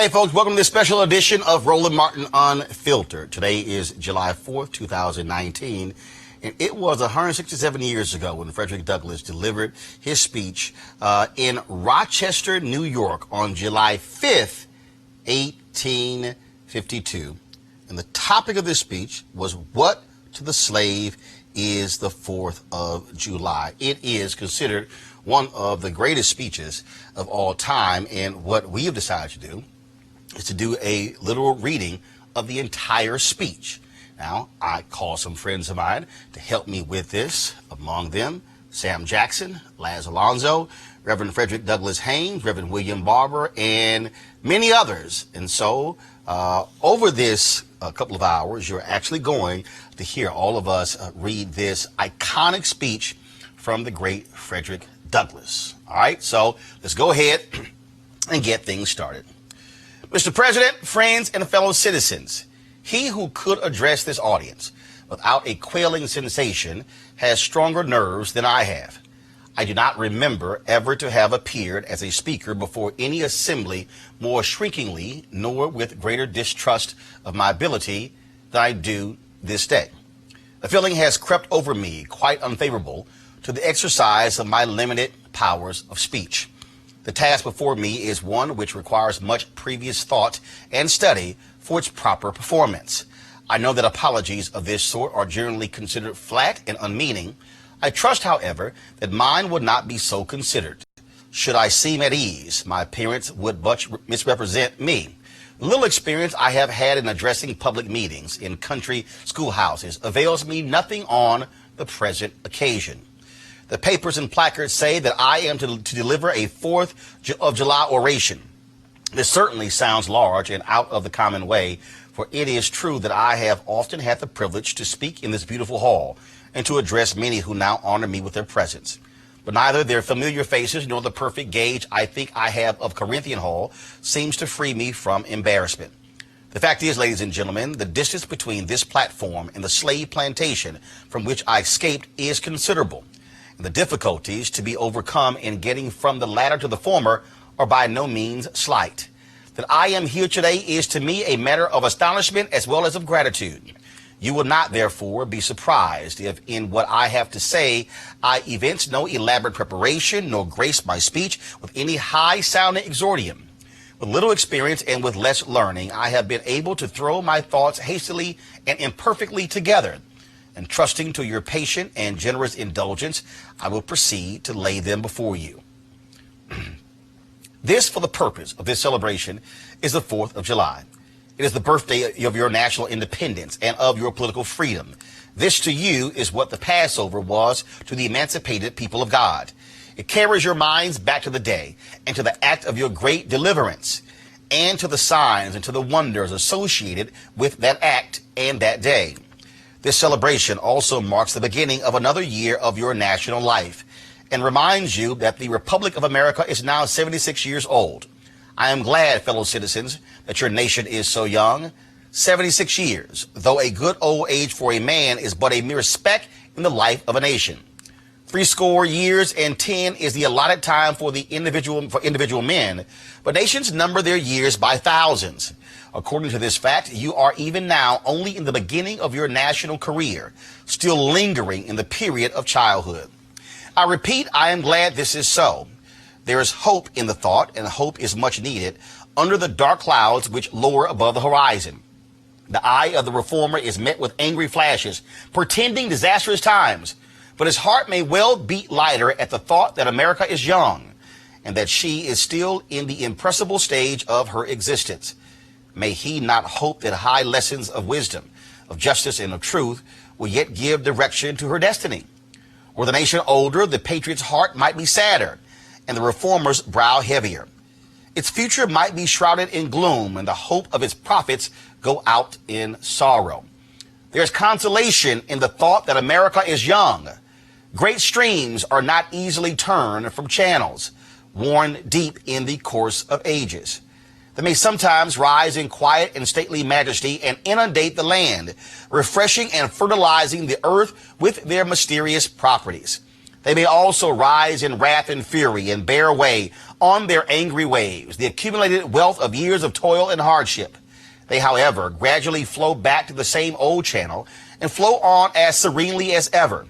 Hey, folks, welcome to this special edition of Roland Martin Unfiltered. Today is July 4th, 2019, and it was 167 years ago when Frederick Douglass delivered his speech in Rochester, New York on July 5th, 1852. And the topic of this speech was, what to the slave is the 4th of July? It is considered one of the greatest speeches of all time, and what we have decided to do is to do a literal reading of the entire speech. Now, I called some friends of mine to help me with this. Among them, Sam Jackson, Laz Alonso, Reverend Frederick Douglass Haynes, Reverend William Barber, and many others. And so, over this couple of hours, you're actually going to hear all of us read this iconic speech from the great Frederick Douglass. All right, so let's go ahead and get things started. Mr. President, friends, and fellow citizens, he who could address this audience without a quailing sensation has stronger nerves than I have. I do not remember ever to have appeared as a speaker before any assembly more shrinkingly, nor with greater distrust of my ability than I do this day. The feeling has crept over me quite unfavorable to the exercise of my limited powers of speech. The task before me is one which requires much previous thought and study for its proper performance. I know that apologies of this sort are generally considered flat and unmeaning. I trust, however, that mine would not be so considered. Should I seem at ease, my appearance would much misrepresent me. The little experience I have had in addressing public meetings in country schoolhouses avails me nothing on the present occasion. The papers and placards say that I am to deliver a 4th of July oration. This certainly sounds large and out of the common way, for it is true that I have often had the privilege to speak in this beautiful hall and to address many who now honor me with their presence. But neither their familiar faces nor the perfect gauge I think I have of Corinthian Hall seems to free me from embarrassment. The fact is, ladies and gentlemen, the distance between this platform and the slave plantation from which I escaped is considerable. The difficulties to be overcome in getting from the latter to the former are by no means slight. That I am here today is to me a matter of astonishment as well as of gratitude. You will not, therefore, be surprised if in what I have to say I evince no elaborate preparation nor grace my speech with any high-sounding exordium. With little experience and with less learning, I have been able to throw my thoughts hastily and imperfectly together. And trusting to your patient and generous indulgence, I will proceed to lay them before you. This, for the purpose of this celebration, is the 4th of July. It is the birthday of your national independence and of your political freedom. This to you is what the Passover was to the emancipated people of God. It carries your minds back to the day and to the act of your great deliverance, and to the signs and to the wonders associated with that act and that day. This celebration also marks the beginning of another year of your national life and reminds you that the Republic of America is now 76 years old. I am glad, fellow citizens, that your nation is so young. 76 years, though a good old age for a man, is but a mere speck in the life of a nation. 80 years and 10 is the allotted time for individual men, but nations number their years by thousands. According to this fact, you are even now only in the beginning of your national career, still lingering in the period of childhood. I repeat, I am glad this is so. There is hope in the thought, and hope is much needed under the dark clouds which lower above the horizon. The eye of the reformer is met with angry flashes, portending disastrous times, but his heart may well beat lighter at the thought that America is young, and that she is still in the impressible stage of her existence. May he not hope that high lessons of wisdom, of justice, and of truth will yet give direction to her destiny? Were the nation older, the patriot's heart might be sadder, and the reformer's brow heavier. Its future might be shrouded in gloom, and the hope of its prophets go out in sorrow. There's consolation in the thought that America is young. Great streams are not easily turned from channels worn deep in the course of ages. They may sometimes rise in quiet and stately majesty and inundate the land, refreshing and fertilizing the earth with their mysterious properties. They may also rise in wrath and fury and bear away on their angry waves, the accumulated wealth of years of toil and hardship. They, however, gradually flow back to the same old channel and flow on as serenely as ever.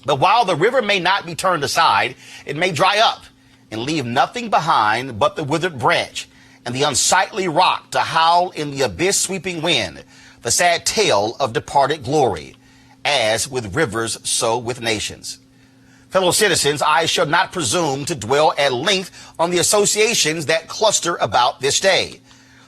But while the river may not be turned aside, it may dry up and leave nothing behind but the withered branch and the unsightly rock to howl in the abyss-sweeping wind, the sad tale of departed glory. As with rivers, so with nations. Fellow citizens, I shall not presume to dwell at length on the associations that cluster about this day.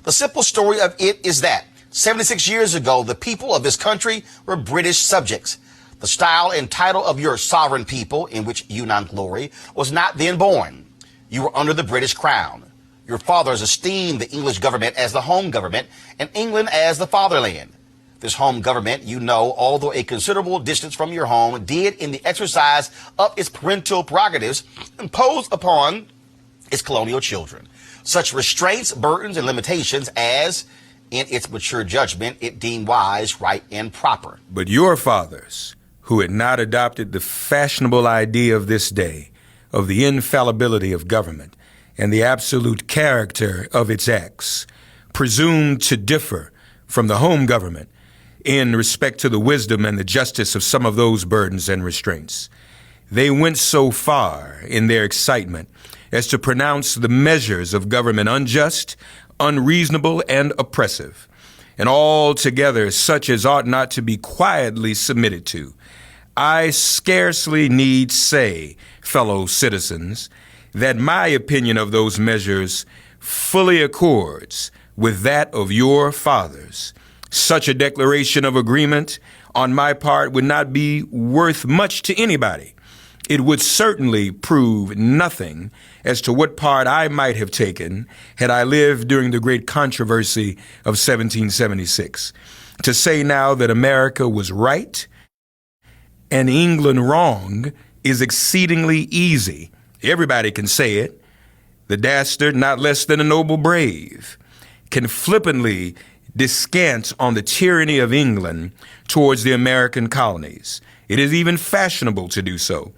The simple story of it is that 76 years ago, the people of this country were British subjects. The style and title of your sovereign people, in which you now glory, was not then born. You were under the British crown. Your fathers esteemed the English government as the home government and England as the fatherland. This home government, you know, although a considerable distance from your home, did in the exercise of its parental prerogatives impose upon its colonial children such restraints, burdens, and limitations as, in its mature judgment, it deemed wise, right, and proper. But your fathers, who had not adopted the fashionable idea of this day, of the infallibility of government and the absolute character of its acts, presumed to differ from the home government in respect to the wisdom and the justice of some of those burdens and restraints. They went so far in their excitement as to pronounce the measures of government unjust, unreasonable, and oppressive, and altogether such as ought not to be quietly submitted to. I scarcely need say, fellow citizens, that my opinion of those measures fully accords with that of your fathers. Such a declaration of agreement on my part would not be worth much to anybody. It would certainly prove nothing as to what part I might have taken had I lived during the great controversy of 1776. To say now that America was right and England wrong is exceedingly easy. Everybody can say it. The dastard, not less than a noble brave, can flippantly descant on the tyranny of England towards the American colonies. It is even fashionable to do so.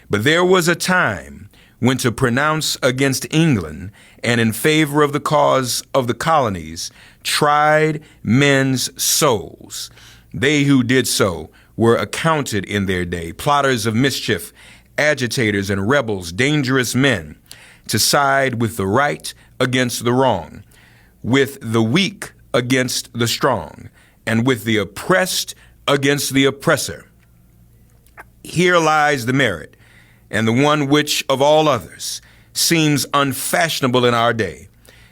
But there was a time when to pronounce against England and in favor of the cause of the colonies tried men's souls. They who did so were accounted in their day plotters of mischief, agitators and rebels, dangerous men, to side with the right against the wrong, with the weak against the strong, and with the oppressed against the oppressor. Here lies the merit, and the one which, of all others, seems unfashionable in our day.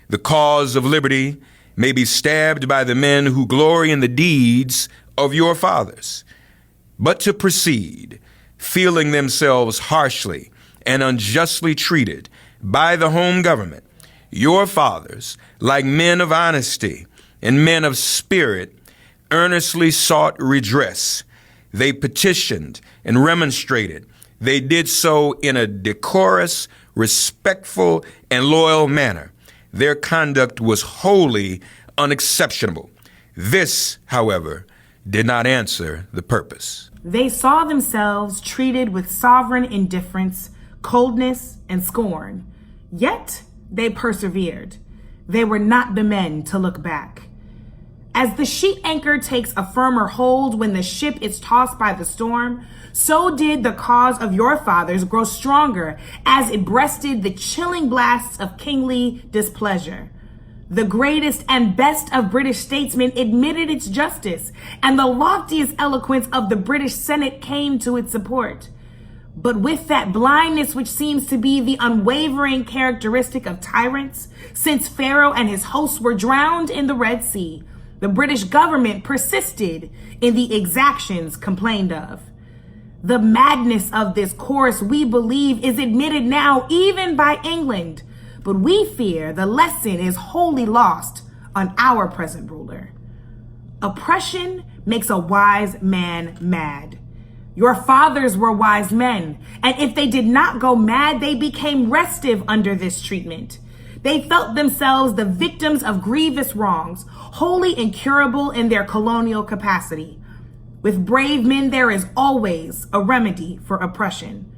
The cause of liberty may be stabbed by the men who glory in the deeds of your fathers. But to proceed, feeling themselves harshly and unjustly treated by the home government, your fathers, like men of honesty and men of spirit, earnestly sought redress. They petitioned and remonstrated. They did so in a decorous, respectful, and loyal manner. Their conduct was wholly unexceptionable. This, however, did not answer the purpose. They saw themselves treated with sovereign indifference, coldness, and scorn. Yet they persevered. They were not the men to look back. As the sheet anchor takes a firmer hold when the ship is tossed by the storm, so did the cause of your fathers grow stronger as it breasted the chilling blasts of kingly displeasure. The greatest and best of British statesmen admitted its justice, and the loftiest eloquence of the British Senate came to its support. But with that blindness which seems to be the unwavering characteristic of tyrants, since Pharaoh and his hosts were drowned in the Red Sea, the British government persisted in the exactions complained of. The madness of this course, we believe, is admitted now even by England, but we fear the lesson is wholly lost on our present ruler. Oppression makes a wise man mad. Your fathers were wise men, and if they did not go mad, they became restive under this treatment. They felt themselves the victims of grievous wrongs, wholly incurable in their colonial capacity. With brave men, there is always a remedy for oppression.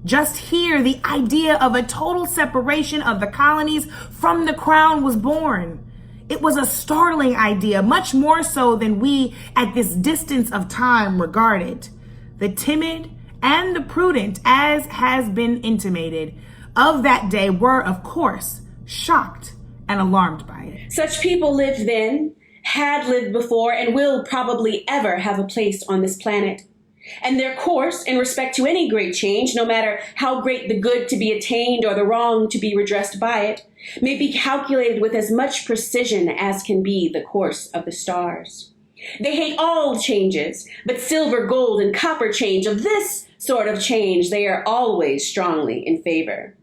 Just here, the idea of a total separation of the colonies from the crown was born. It was a startling idea, much more so than we at this distance of time regard it. The timid and the prudent, as has been intimated, of that day were, of course, shocked and alarmed by it. Such people lived then, had lived before, and will probably ever have a place on this planet. And their course in respect to any great change, no matter how great the good to be attained or the wrong to be redressed by it, may be calculated with as much precision as can be the course of the stars. They hate all changes, but silver, gold, and copper change of this sort of change they are always strongly in favor.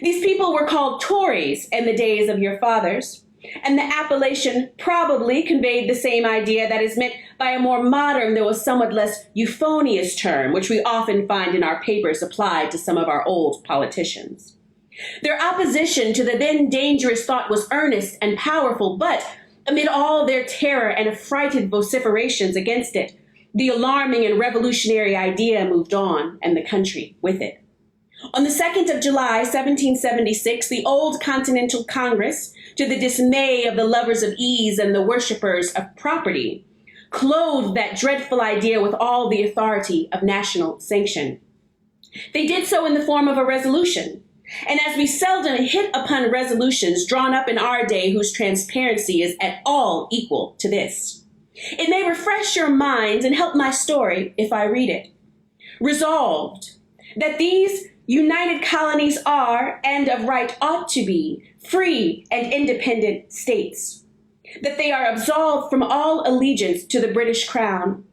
These people were called Tories in the days of your fathers, and the appellation probably conveyed the same idea that is meant by a more modern, though a somewhat less euphonious term, which we often find in our papers applied to some of our old politicians. Their opposition to the then dangerous thought was earnest and powerful, but amid all their terror and affrighted vociferations against it, the alarming and revolutionary idea moved on, and the country with it. On the 2nd of July, 1776, the old Continental Congress, to the dismay of the lovers of ease and the worshippers of property, clothed that dreadful idea with all the authority of national sanction. They did so in the form of a resolution, and as we seldom hit upon resolutions drawn up in our day whose transparency is at all equal to this, it may refresh your minds and help my story if I read it. Resolved, that these united colonies are, and of right ought to be, free and independent states, that they are absolved from all allegiance to the British Crown,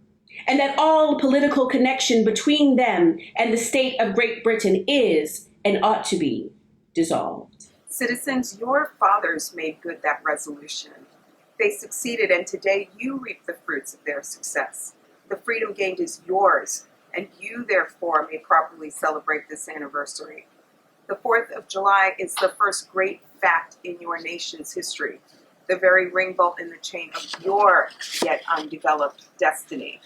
and that all political connection between them and the state of Great Britain is, and ought to be, dissolved. Citizens, your fathers made good that resolution. They succeeded, and today you reap the fruits of their success. The freedom gained is yours, and you, therefore, may properly celebrate this anniversary. The 4th of July is the first great fact in your nation's history, the very ring bolt in the chain of your yet undeveloped destiny.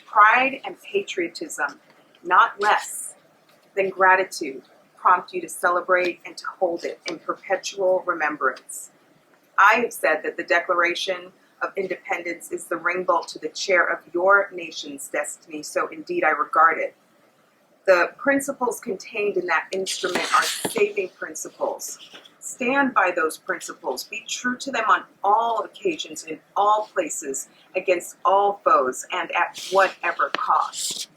Pride and patriotism, not less than gratitude, prompt you to celebrate and to hold it in perpetual remembrance. I have said that the Declaration of Independence is the ring bolt to the chair of your nation's destiny, so indeed I regard it. The principles contained in that instrument are saving principles. Stand by those principles. Be true to them on all occasions, in all places, against all foes, and at whatever cost.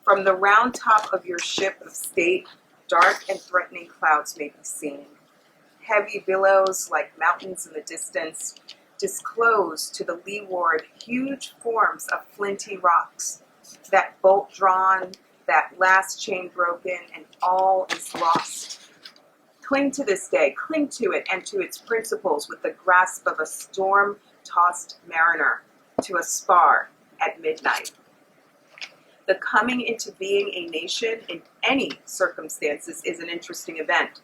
From the round top of your ship of state, dark and threatening clouds may be seen. Heavy billows, like mountains in the distance, disclose to the leeward huge forms of flinty rocks, that bolt drawn, that last chain broken, and all is lost. Cling to this day, cling to it and to its principles with the grasp of a storm-tossed mariner to a spar at midnight. The coming into being a nation in any circumstances is an interesting event.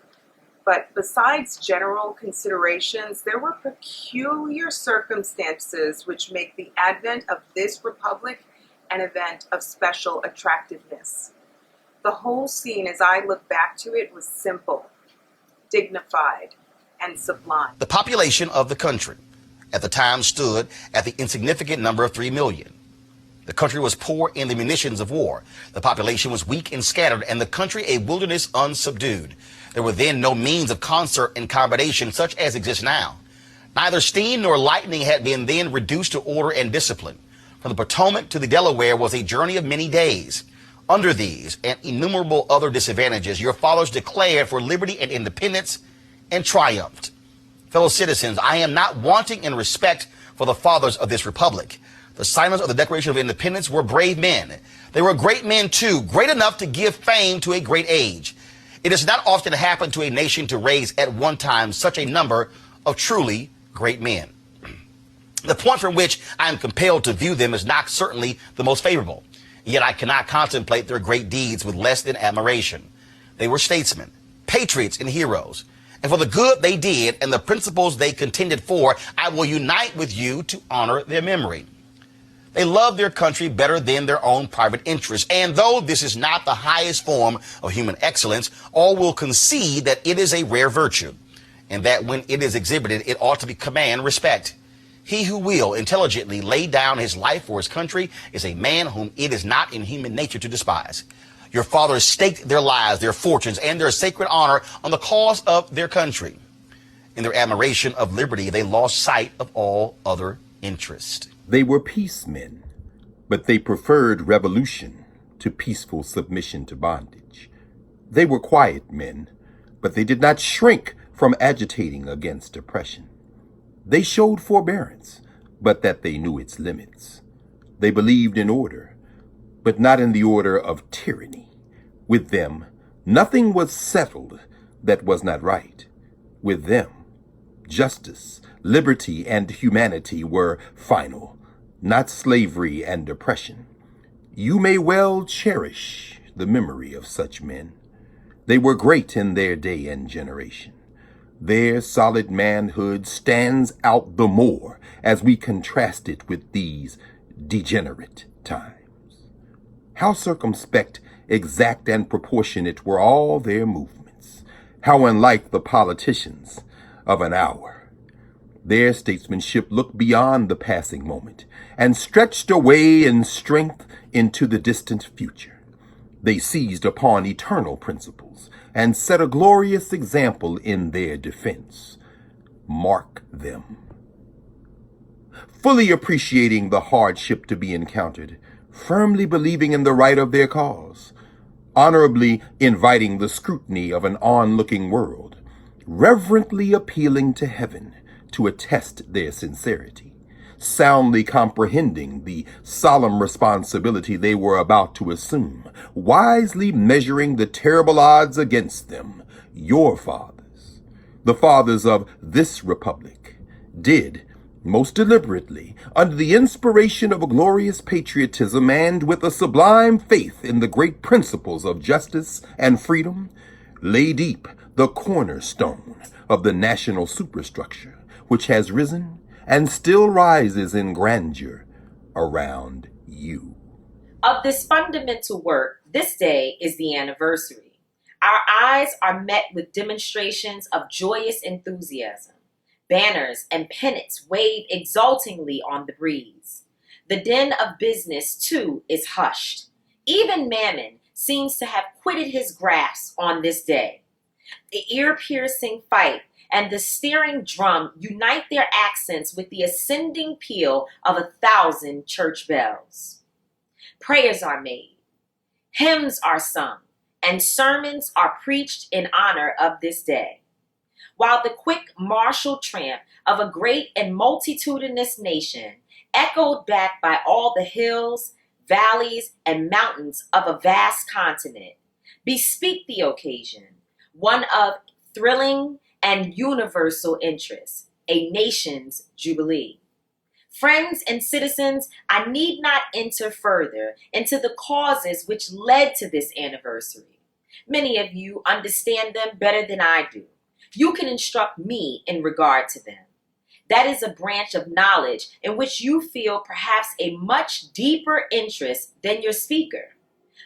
But besides general considerations, there were peculiar circumstances which make the advent of this republic an event of special attractiveness. The whole scene, as I look back to it, was simple, dignified, and sublime. The population of the country at the time stood at the insignificant number of 3 million. The country was poor in the munitions of war. The population was weak and scattered, and the country a wilderness unsubdued. There were then no means of concert and combination such as exists now. Neither steam nor lightning had been then reduced to order and discipline. From the Potomac to the Delaware was a journey of many days. Under these and innumerable other disadvantages, your fathers declared for liberty and independence and triumphed. Fellow citizens, I am not wanting in respect for the fathers of this republic. The signers of the Declaration of Independence were brave men. They were great men, too, great enough to give fame to a great age. It does not often happen to a nation to raise at one time such a number of truly great men. The point from which I am compelled to view them is not certainly the most favorable. Yet I cannot contemplate their great deeds with less than admiration. They were statesmen, patriots, and heroes. And for the good they did and the principles they contended for, I will unite with you to honor their memory. They love their country better than their own private interests. And though this is not the highest form of human excellence, all will concede that it is a rare virtue, and that when it is exhibited, it ought to command respect. He who will intelligently lay down his life for his country is a man whom it is not in human nature to despise. Your fathers staked their lives, their fortunes, and their sacred honor on the cause of their country. In their admiration of liberty, they lost sight of all other interest. They were peacemen, but they preferred revolution to peaceful submission to bondage. They were quiet men, but they did not shrink from agitating against oppression. They showed forbearance, but that they knew its limits. They believed in order, but not in the order of tyranny. With them, nothing was settled that was not right. With them, justice, liberty, and humanity were final, not slavery and oppression. You may well cherish the memory of such men. They were great in their day and generation. Their solid manhood stands out the more as we contrast it with these degenerate times. How circumspect, exact, and proportionate were all their movements. How unlike the politicians of an hour. Their statesmanship looked beyond the passing moment and stretched away in strength into the distant future. They seized upon eternal principles and set a glorious example in their defense. Mark them. Fully appreciating the hardship to be encountered, firmly believing in the right of their cause, honorably inviting the scrutiny of an onlooking world, reverently appealing to heaven to attest their sincerity, soundly comprehending the solemn responsibility they were about to assume, wisely measuring the terrible odds against them. Your fathers, the fathers of this republic, did, most deliberately, under the inspiration of a glorious patriotism and with a sublime faith in the great principles of justice and freedom, lay deep the cornerstone of the national superstructure, which has risen and still rises in grandeur around you. Of this fundamental work, this day is the anniversary. Our eyes are met with demonstrations of joyous enthusiasm. Banners and pennants wave exultingly on the breeze. The din of business, too, is hushed. Even Mammon seems to have quitted his grasp on this day. The ear-piercing fife and the steering drum unite their accents with the ascending peal of 1,000 church bells. Prayers are made, hymns are sung, and sermons are preached in honor of this day. While the quick martial tramp of a great and multitudinous nation, echoed back by all the hills, valleys, and mountains of a vast continent, bespeak the occasion, one of thrilling and universal interest, a nation's jubilee. Friends and citizens, I need not enter further into the causes which led to this anniversary. Many of you understand them better than I do. You can instruct me in regard to them. That is a branch of knowledge in which you feel perhaps a much deeper interest than your speaker.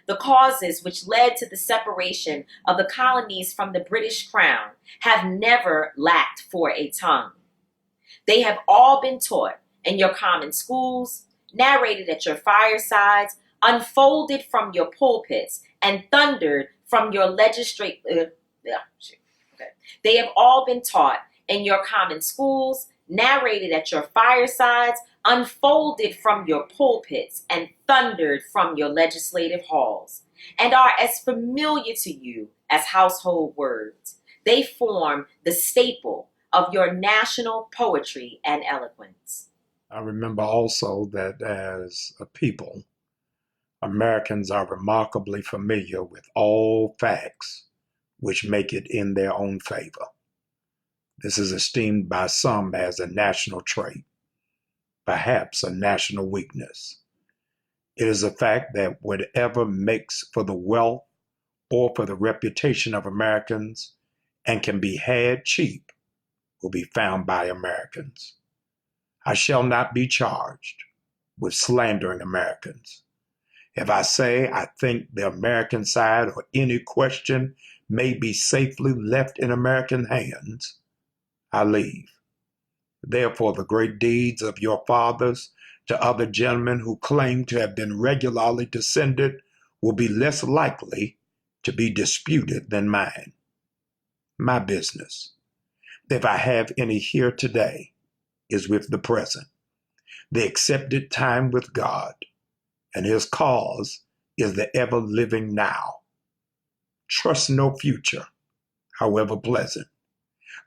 The causes which led to the separation of the colonies from the British Crown have never lacked for a tongue. They have all been taught in your common schools, narrated at your firesides, unfolded from your pulpits, and thundered from your They have all been taught in your common schools, narrated at your firesides, unfolded from your pulpits, and thundered from your legislative halls, and are as familiar to you as household words. They form the staple of your national poetry and eloquence. I remember also that as a people, Americans are remarkably familiar with all facts which make it in their own favor. This is esteemed by some as a national trait, perhaps a national weakness. It is a fact that whatever makes for the wealth or for the reputation of Americans and can be had cheap will be found by Americans. I shall not be charged, with slandering Americans. If I say I think the American side or any question may be safely left in American hands, I leave. Therefore, the great deeds of your fathers to other gentlemen who claim to have been regularly descended will be less likely to be disputed than mine. My business, if I have any here today, is with the present, the accepted time with God, and his cause is the ever-living now. Trust no future, however pleasant.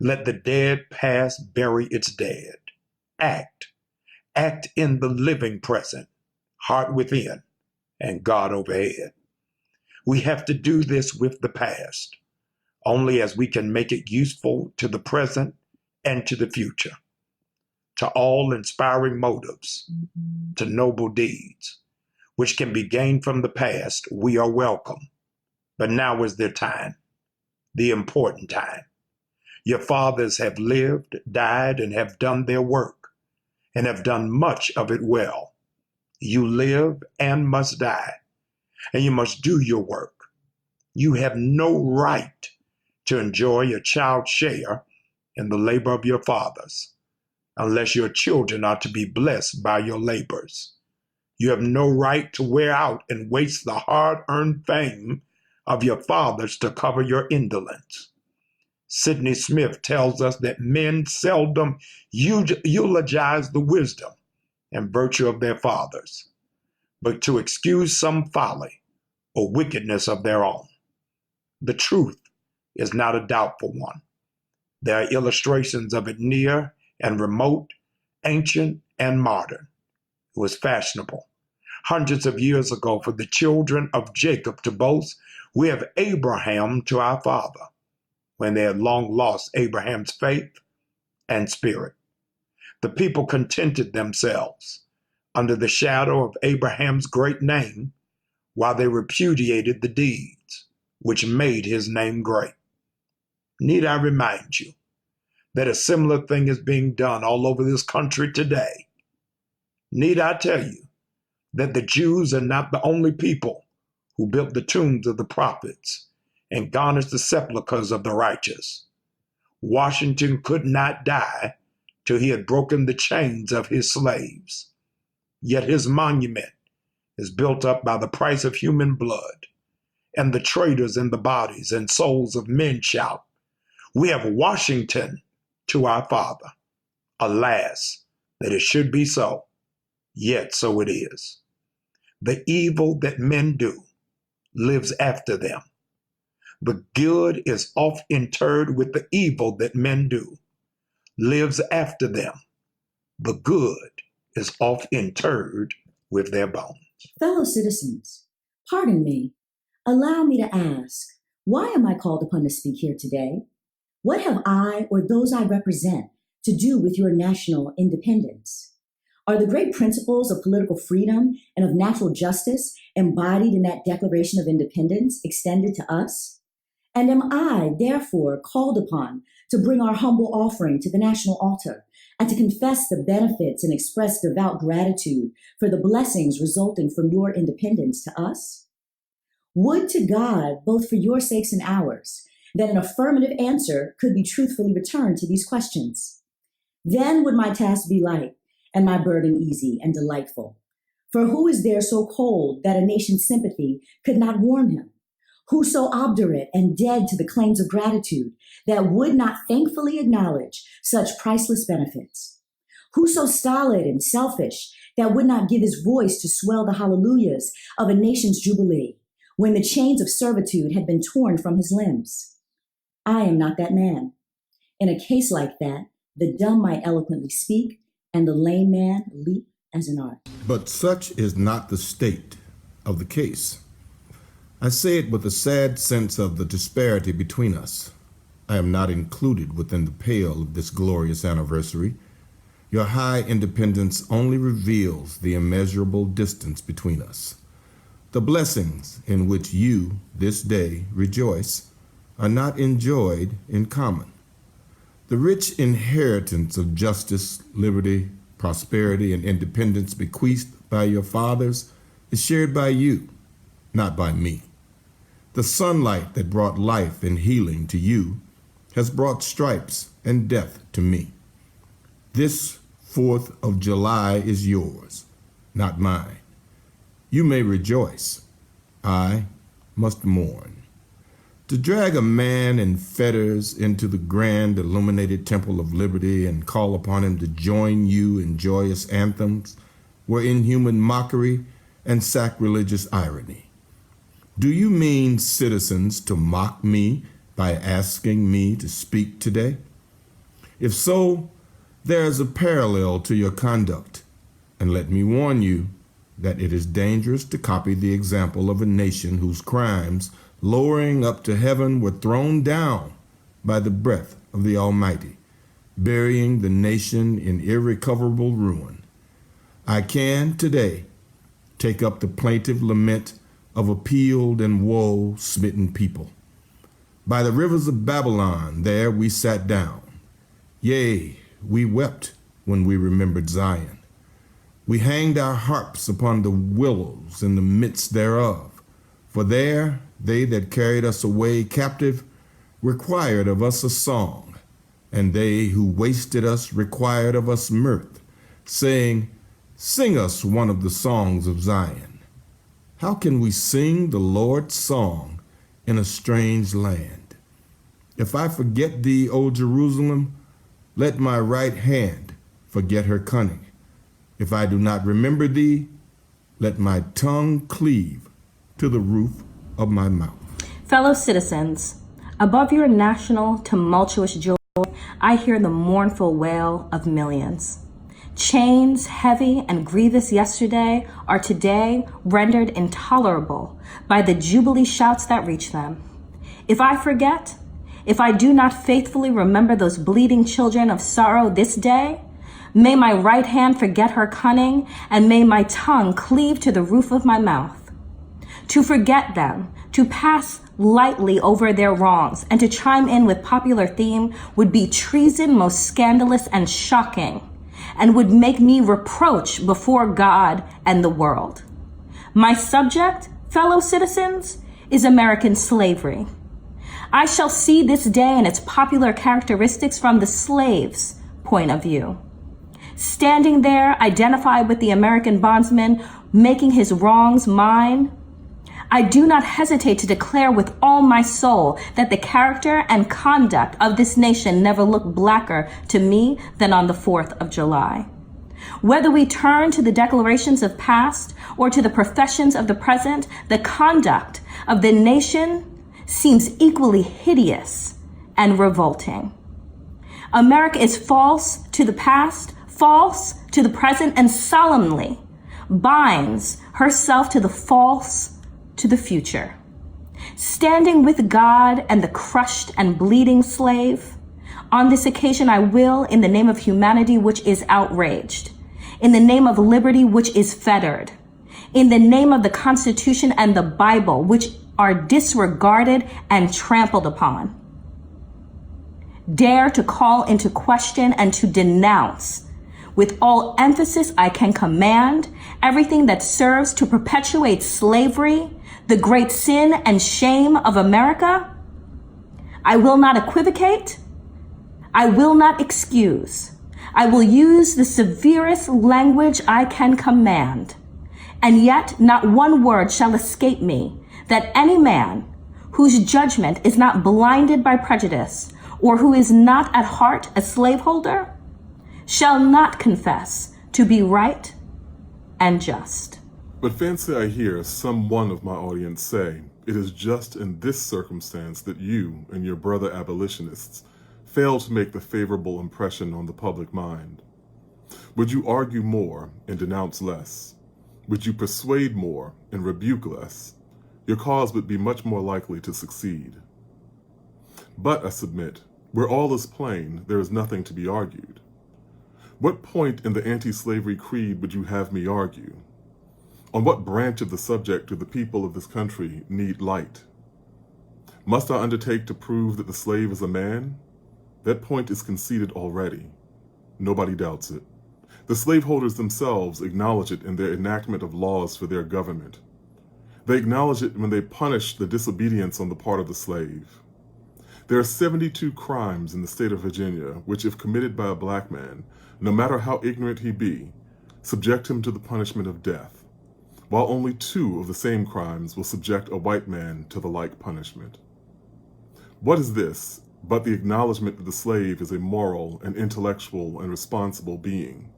Let the dead past bury its dead. Act in the living present, heart within, and God overhead. We have to do this with the past, only as we can make it useful to the present and to the future, to all inspiring motives, to noble deeds, which can be gained from the past. We are welcome, but now is their time, the important time. Your fathers have lived, died, and have done their work, and have done much of it well. You live and must die, and you must do your work. You have no right to enjoy a child's share in the labor of your fathers, unless your children are to be blessed by your labors. You have no right to wear out and waste the hard-earned fame of your fathers to cover your indolence. Sidney Smith tells us that men seldom eulogize the wisdom and virtue of their fathers, but to excuse some folly or wickedness of their own. The truth is not a doubtful one. There are illustrations of it near and remote, ancient and modern. It was fashionable hundreds of years ago for the children of Jacob to boast, "We have Abraham to our father," when they had long lost Abraham's faith and spirit. The people contented themselves under the shadow of Abraham's great name, while they repudiated the deeds which made his name great. Need I remind you that a similar thing is being done all over this country today? Need I tell you that the Jews are not the only people who built the tombs of the prophets and garnished the sepulchres of the righteous? Washington could not die till he had broken the chains of his slaves. Yet his monument is built up by the price of human blood, and the traitors in the bodies and souls of men shout, "We have Washington to our father." Alas, that it should be so, yet so it is. The evil that men do lives after them. The good is oft interred with the evil that men do, lives after them. The good is oft interred with their bones. Fellow citizens, pardon me. Allow me to ask, why am I called upon to speak here today? What have I or those I represent to do with your national independence? Are the great principles of political freedom and of natural justice embodied in that Declaration of Independence extended to us? And am I, therefore, called upon to bring our humble offering to the national altar and to confess the benefits and express devout gratitude for the blessings resulting from your independence to us? Would to God, both for your sakes and ours, that an affirmative answer could be truthfully returned to these questions. Then would my task be light and my burden easy and delightful. For who is there so cold that a nation's sympathy could not warm him? Who so obdurate and dead to the claims of gratitude that would not thankfully acknowledge such priceless benefits? Who so stolid and selfish that would not give his voice to swell the hallelujahs of a nation's jubilee when the chains of servitude had been torn from his limbs? I am not that man. In a case like that, the dumb might eloquently speak and the lame man leap as an art. But such is not the state of the case. I say it with a sad sense of the disparity between us. I am not included within the pale of this glorious anniversary. Your high independence only reveals the immeasurable distance between us. The blessings in which you, this day, rejoice are not enjoyed in common. The rich inheritance of justice, liberty, prosperity, and independence bequeathed by your fathers is shared by you, not by me. The sunlight that brought life and healing to you has brought stripes and death to me. This 4th of July is yours, not mine. You may rejoice. I must mourn. To drag a man in fetters into the grand illuminated temple of liberty and call upon him to join you in joyous anthems were inhuman mockery and sacrilegious irony. Do you mean, citizens, to mock me by asking me to speak today? If so, there is a parallel to your conduct, and let me warn you that it is dangerous to copy the example of a nation whose crimes, lowering up to heaven, were thrown down by the breath of the Almighty, burying the nation in irrecoverable ruin. I can today take up the plaintive lament of a peeled and woe-smitten people. By the rivers of Babylon, there we sat down. Yea, we wept when we remembered Zion. We hanged our harps upon the willows in the midst thereof. For there they that carried us away captive required of us a song, and they who wasted us required of us mirth, saying, Sing us one of the songs of Zion. How can we sing the Lord's song in a strange land? If I forget thee, O Jerusalem, let my right hand forget her cunning. If I do not remember thee, let my tongue cleave to the roof of my mouth. Fellow citizens, above your national tumultuous joy, I hear the mournful wail of millions. Chains heavy and grievous yesterday are today rendered intolerable by the jubilee shouts that reach them. If I forget, if I do not faithfully remember those bleeding children of sorrow this day, may my right hand forget her cunning, and may my tongue cleave to the roof of my mouth. To forget them, to pass lightly over their wrongs, and to chime in with popular theme would be treason most scandalous and shocking, and would make me reproach before God and the world. My subject, fellow citizens, is American slavery. I shall see this day and its popular characteristics from the slave's point of view. Standing there, identified with the American bondsman, making his wrongs mine, I do not hesitate to declare with all my soul that the character and conduct of this nation never looked blacker to me than on the 4th of July. Whether we turn to the declarations of past or to the professions of the present, the conduct of the nation seems equally hideous and revolting. America is false to the past, false to the present, and solemnly binds herself to the false to the future. Standing with God and the crushed and bleeding slave, on this occasion I will, in the name of humanity which is outraged, in the name of liberty which is fettered, in the name of the Constitution and the Bible which are disregarded and trampled upon, dare to call into question and to denounce with all emphasis I can command everything that serves to perpetuate slavery, the great sin and shame of America. I will not equivocate. I will not excuse. I will use the severest language I can command. And yet not one word shall escape me that any man whose judgment is not blinded by prejudice or who is not at heart a slaveholder shall not confess to be right and just. But fancy I hear some one of my audience say, it is just in this circumstance that you and your brother abolitionists fail to make the favorable impression on the public mind. Would you argue more and denounce less? Would you persuade more and rebuke less? Your cause would be much more likely to succeed. But I submit, where all is plain, there is nothing to be argued. What point in the anti-slavery creed would you have me argue? On what branch of the subject do the people of this country need light? Must I undertake to prove that the slave is a man? That point is conceded already. Nobody doubts it. The slaveholders themselves acknowledge it in their enactment of laws for their government. They acknowledge it when they punish the disobedience on the part of the slave. There are 72 crimes in the state of Virginia which, if committed by a black man, no matter how ignorant he be, subject him to the punishment of death, while only 2 of the same crimes will subject a white man to the like punishment. What is this but the acknowledgement that the slave is a moral and intellectual and responsible being?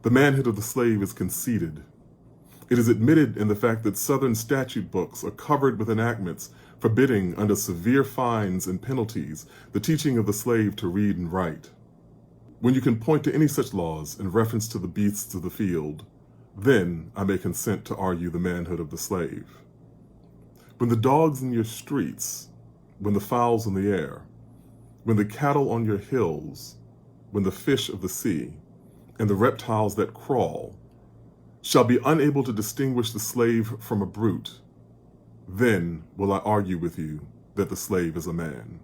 The manhood of the slave is conceded. It is admitted in the fact that Southern statute books are covered with enactments forbidding, under severe fines and penalties, the teaching of the slave to read and write. When you can point to any such laws in reference to the beasts of the field, then I may consent to argue the manhood of the slave. When the dogs in your streets, when the fowls in the air, when the cattle on your hills, when the fish of the sea, and the reptiles that crawl, shall be unable to distinguish the slave from a brute, then will I argue with you that the slave is a man.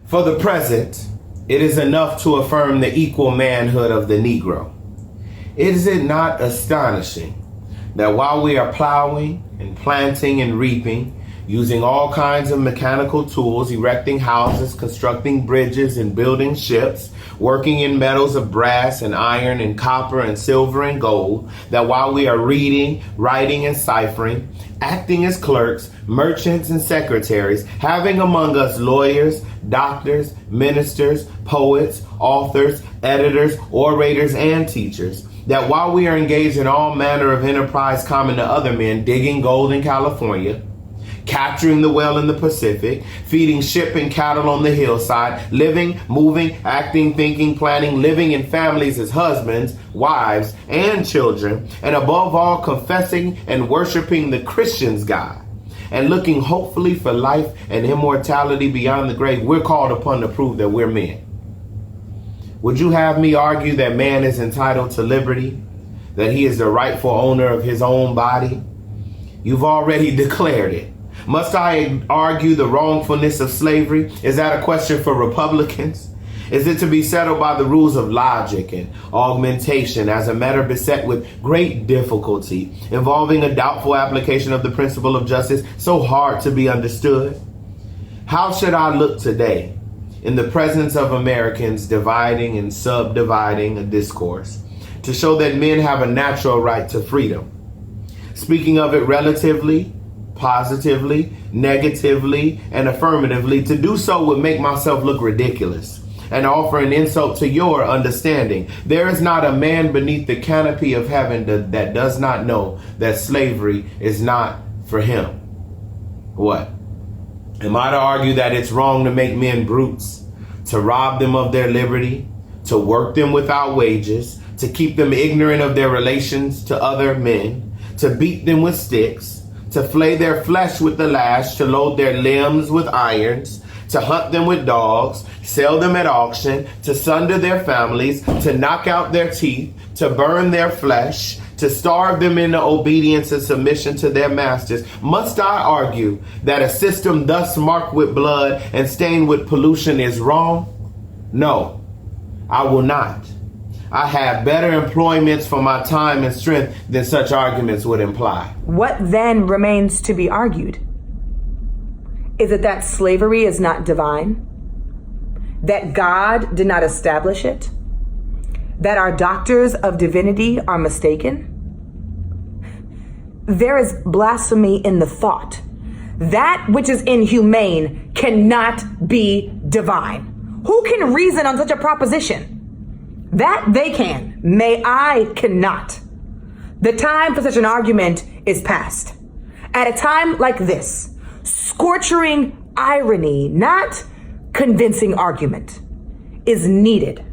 For the present, it is enough to affirm the equal manhood of the Negro. Is it not astonishing that while we are plowing and planting and reaping, using all kinds of mechanical tools, erecting houses, constructing bridges, and building ships, working in metals of brass and iron and copper and silver and gold, that while we are reading, writing, and ciphering, acting as clerks, merchants, and secretaries, having among us lawyers, doctors, ministers, poets, authors, editors, orators, and teachers, that while we are engaged in all manner of enterprise common to other men, digging gold in California, capturing the whale in the Pacific, feeding sheep and cattle on the hillside, living, moving, acting, thinking, planning, living in families as husbands, wives, and children, and above all confessing and worshiping the Christian's God, and looking hopefully for life and immortality beyond the grave, we're called upon to prove that we're men. Would you have me argue that man is entitled to liberty, that he is the rightful owner of his own body? You've already declared it. Must I argue the wrongfulness of slavery? Is that a question for Republicans? Is it to be settled by the rules of logic and augmentation as a matter beset with great difficulty, involving a doubtful application of the principle of justice so hard to be understood? How should I look today in the presence of Americans dividing and subdividing a discourse to show that men have a natural right to freedom? Speaking of it relatively, positively, negatively, and affirmatively, to do so would make myself look ridiculous and offer an insult to your understanding. There is not a man beneath the canopy of heaven that does not know that slavery is not for him. What? Am I to argue that it's wrong to make men brutes, to rob them of their liberty, to work them without wages, to keep them ignorant of their relations to other men, to beat them with sticks, to flay their flesh with the lash, to load their limbs with irons, to hunt them with dogs, sell them at auction, to sunder their families, to knock out their teeth, to burn their flesh, to starve them into obedience and submission to their masters? Must I argue that a system thus marked with blood and stained with pollution is wrong? No, I will not. I have better employments for my time and strength than such arguments would imply. What then remains to be argued? Is it that slavery is not divine? That God did not establish it? That our doctors of divinity are mistaken? There is blasphemy in the thought. That which is inhumane cannot be divine. Who can reason on such a proposition? That they can. May I cannot. The time for such an argument is past. At a time like this, scorching irony, not convincing argument, is needed.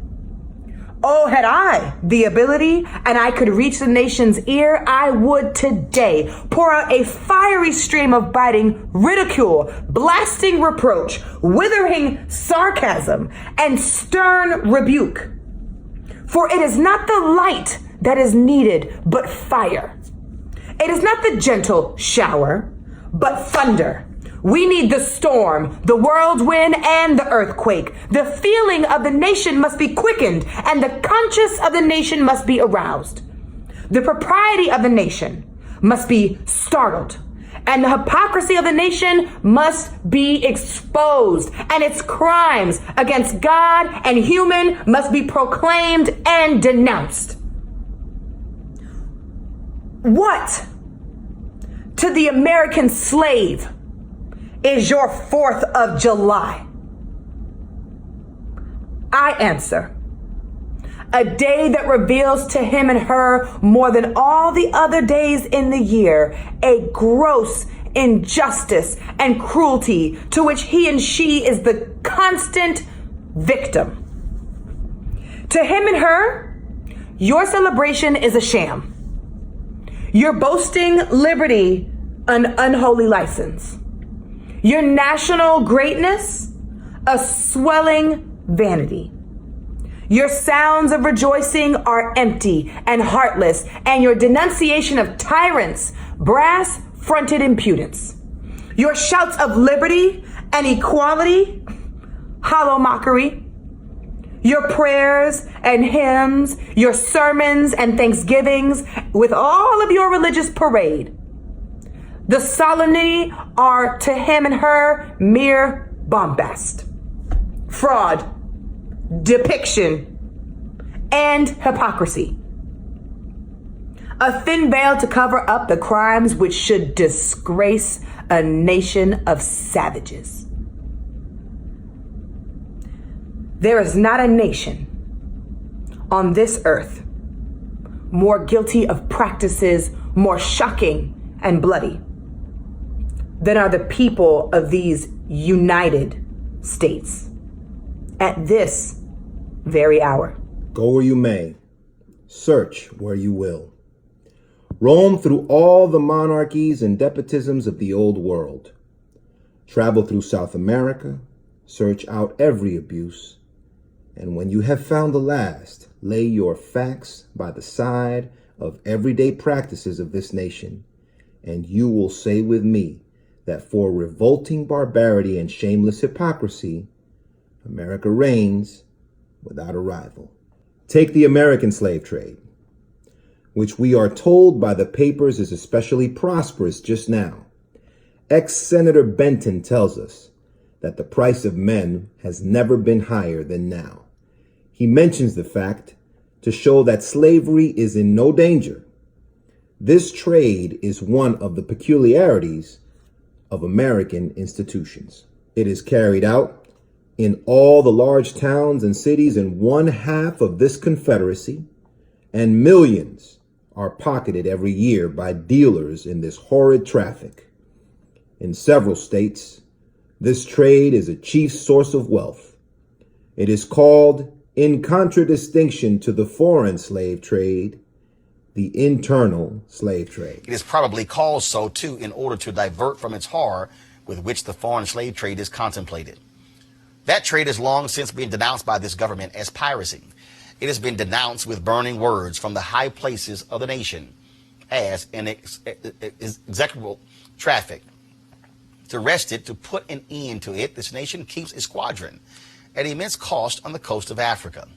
Oh, had I the ability and I could reach the nation's ear, I would today pour out a fiery stream of biting ridicule, blasting reproach, withering sarcasm, and stern rebuke. For it is not the light that is needed, but fire. It is not the gentle shower, but thunder, We need the storm, the whirlwind, and the earthquake. The feeling of the nation must be quickened, and the conscience of the nation must be aroused. The propriety of the nation must be startled, and the hypocrisy of the nation must be exposed, and its crimes against God and human must be proclaimed and denounced. What to the American slave is your 4th of July? I answer, a day that reveals to him and her more than all the other days in the year a gross injustice and cruelty to which he and she is the constant victim. To him and her, your celebration is a sham. Your boasting liberty an unholy license. Your national greatness a swelling vanity. Your sounds of rejoicing are empty and heartless, and your denunciation of tyrants, brass-fronted impudence. Your shouts of liberty and equality, hollow mockery. Your prayers and hymns, your sermons and thanksgivings, with all of your religious parade. The solemnity are to him and her mere bombast, fraud, depiction, and hypocrisy. A thin veil to cover up the crimes which should disgrace a nation of savages. There is not a nation on this earth more guilty of practices more shocking and bloody than are the people of these United States at this very hour. Go where you may, search where you will. Roam through all the monarchies and despotisms of the old world. Travel through South America, search out every abuse. And when you have found the last, lay your facts by the side of everyday practices of this nation, and you will say with me that for revolting barbarity and shameless hypocrisy, America reigns without a rival. Take the American slave trade, which we are told by the papers is especially prosperous just now. Ex-Senator Benton tells us that the price of men has never been higher than now. He mentions the fact to show that slavery is in no danger. This trade is one of the peculiarities of American institutions. It is carried out in all the large towns and cities in one half of this confederacy, and millions are pocketed every year by dealers in this horrid traffic. In several states, this trade is a chief source of wealth. It is called, in contradistinction to the foreign slave trade, the internal slave trade. It is probably called so, too, in order to divert from its horror with which the foreign slave trade is contemplated. That trade has long since been denounced by this government as piracy. It has been denounced with burning words from the high places of the nation as an execrable traffic. To arrest it, to put an end to it, this nation keeps a squadron at immense cost on the coast of Africa.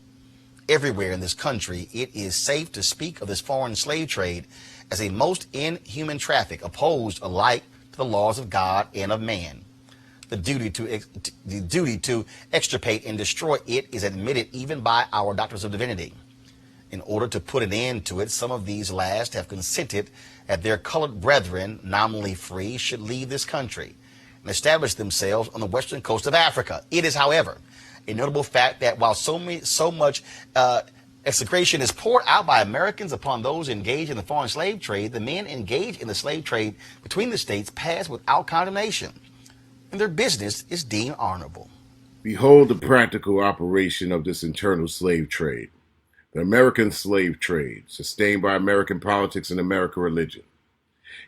Everywhere in this country, it is safe to speak of this foreign slave trade as a most inhuman traffic, opposed alike to the laws of God and of man. The duty to extirpate and destroy it is admitted even by our doctors of divinity. In order to put an end to it, some of these last have consented that their colored brethren, nominally free, should leave this country and establish themselves on the western coast of Africa. It is, however, a notable fact that while so much execration is poured out by Americans upon those engaged in the foreign slave trade, the men engaged in the slave trade between the states pass without condemnation, and their business is deemed honorable. Behold the practical operation of this internal slave trade, the American slave trade, sustained by American politics and American religion.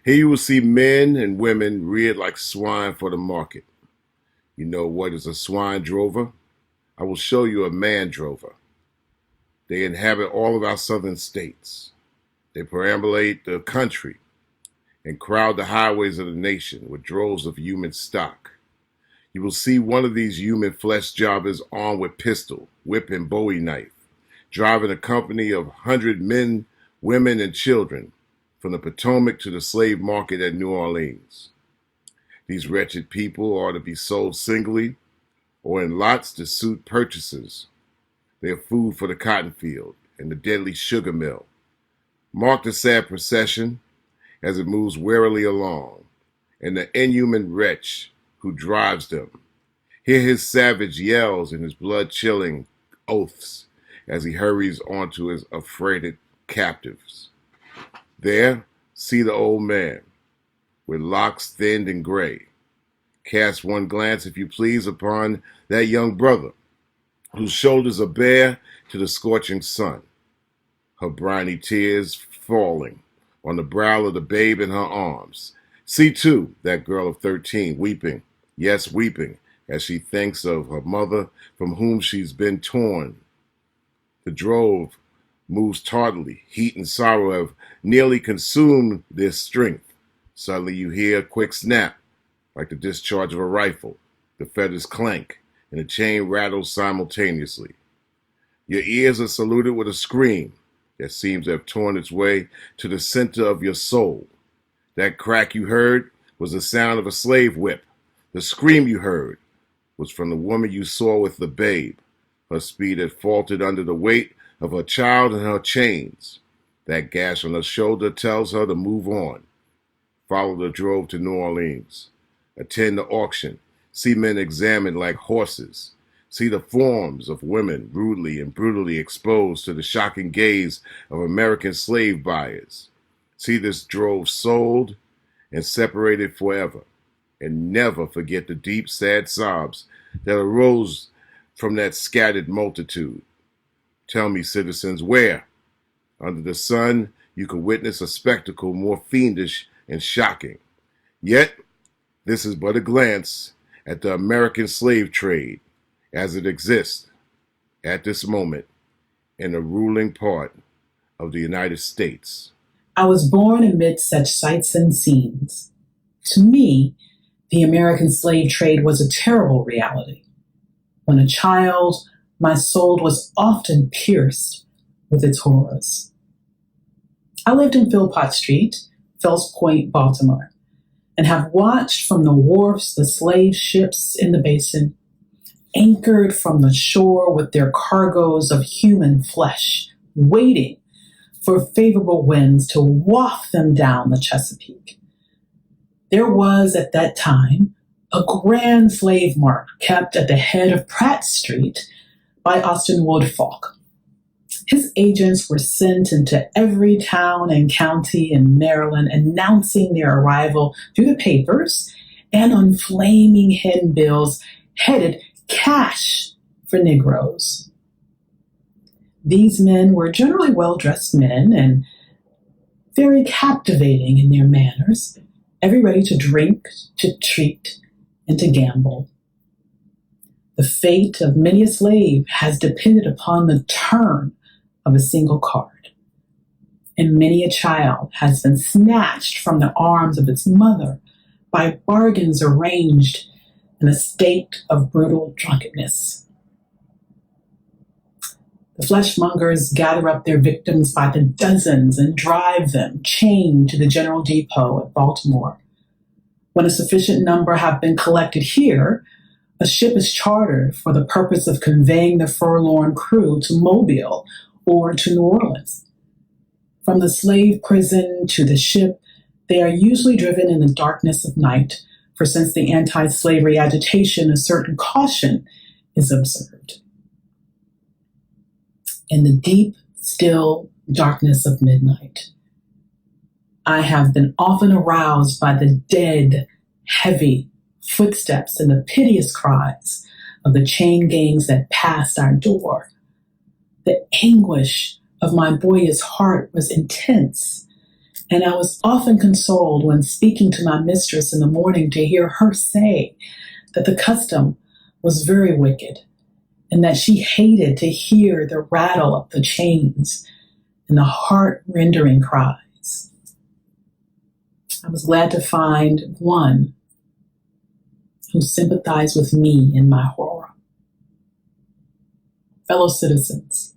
Here you will see men and women reared like swine for the market. You know what is a swine drover? I will show you a man drover. They inhabit all of our southern states. They perambulate the country and crowd the highways of the nation with droves of human stock. You will see one of these human flesh jobbers armed with pistol, whip, and bowie knife, driving a company of 100 men, women, and children from the Potomac to the slave market at New Orleans. These wretched people are to be sold singly or in lots to suit purchasers. They are food for the cotton field and the deadly sugar mill. Mark the sad procession as it moves warily along, and the inhuman wretch who drives them. Hear his savage yells and his blood-chilling oaths as he hurries onto his affrighted captives. There, see the old man, with locks thinned and gray. Cast one glance, if you please, upon that young brother, whose shoulders are bare to the scorching sun, her briny tears falling on the brow of the babe in her arms. See, too, that girl of 13 weeping, yes, weeping, as she thinks of her mother from whom she's been torn. The drove moves tardily. Heat and sorrow have nearly consumed their strength. Suddenly you hear a quick snap, like the discharge of a rifle. The feathers clank, and the chain rattles simultaneously. Your ears are saluted with a scream that seems to have torn its way to the center of your soul. That crack you heard was the sound of a slave whip. The scream you heard was from the woman you saw with the babe. Her speed had faltered under the weight of her child and her chains. That gash on her shoulder tells her to move on. Follow the drove to New Orleans. Attend the auction. See men examined like horses. See the forms of women rudely and brutally exposed to the shocking gaze of American slave buyers. See this drove sold and separated forever. And never forget the deep, sad sobs that arose from that scattered multitude. Tell me, citizens, where, under the sun, you could witness a spectacle more fiendish and shocking. Yet, this is but a glance at the American slave trade as it exists at this moment in the ruling part of the United States. I was born amid such sights and scenes. To me, the American slave trade was a terrible reality. When a child, my soul was often pierced with its horrors. I lived in Philpott Street, Fells Point, Baltimore, and have watched from the wharfs the slave ships in the basin, anchored from the shore with their cargoes of human flesh, waiting for favorable winds to waft them down the Chesapeake. There was at that time a grand slave mart kept at the head of Pratt Street by Austin Woodfolk. His agents were sent into every town and county in Maryland announcing their arrival through the papers and on flaming handbills headed "Cash for Negroes." These men were generally well-dressed men and very captivating in their manners, ever ready to drink, to treat, and to gamble. The fate of many a slave has depended upon the turn of a single card, and many a child has been snatched from the arms of its mother by bargains arranged in a state of brutal drunkenness. The fleshmongers gather up their victims by the dozens and drive them, chained, to the General Depot at Baltimore. When a sufficient number have been collected here, a ship is chartered for the purpose of conveying the forlorn crew to Mobile or to New Orleans. From the slave prison to the ship, they are usually driven in the darkness of night, for since the anti-slavery agitation, a certain caution is observed. In the deep, still darkness of midnight, I have been often aroused by the dead, heavy footsteps and the piteous cries of the chain gangs that passed our door. The anguish of my boyish heart was intense, and I was often consoled when speaking to my mistress in the morning to hear her say that the custom was very wicked, and that she hated to hear the rattle of the chains and the heart-rending cries. I was glad to find one who sympathized with me in my horror. Fellow citizens,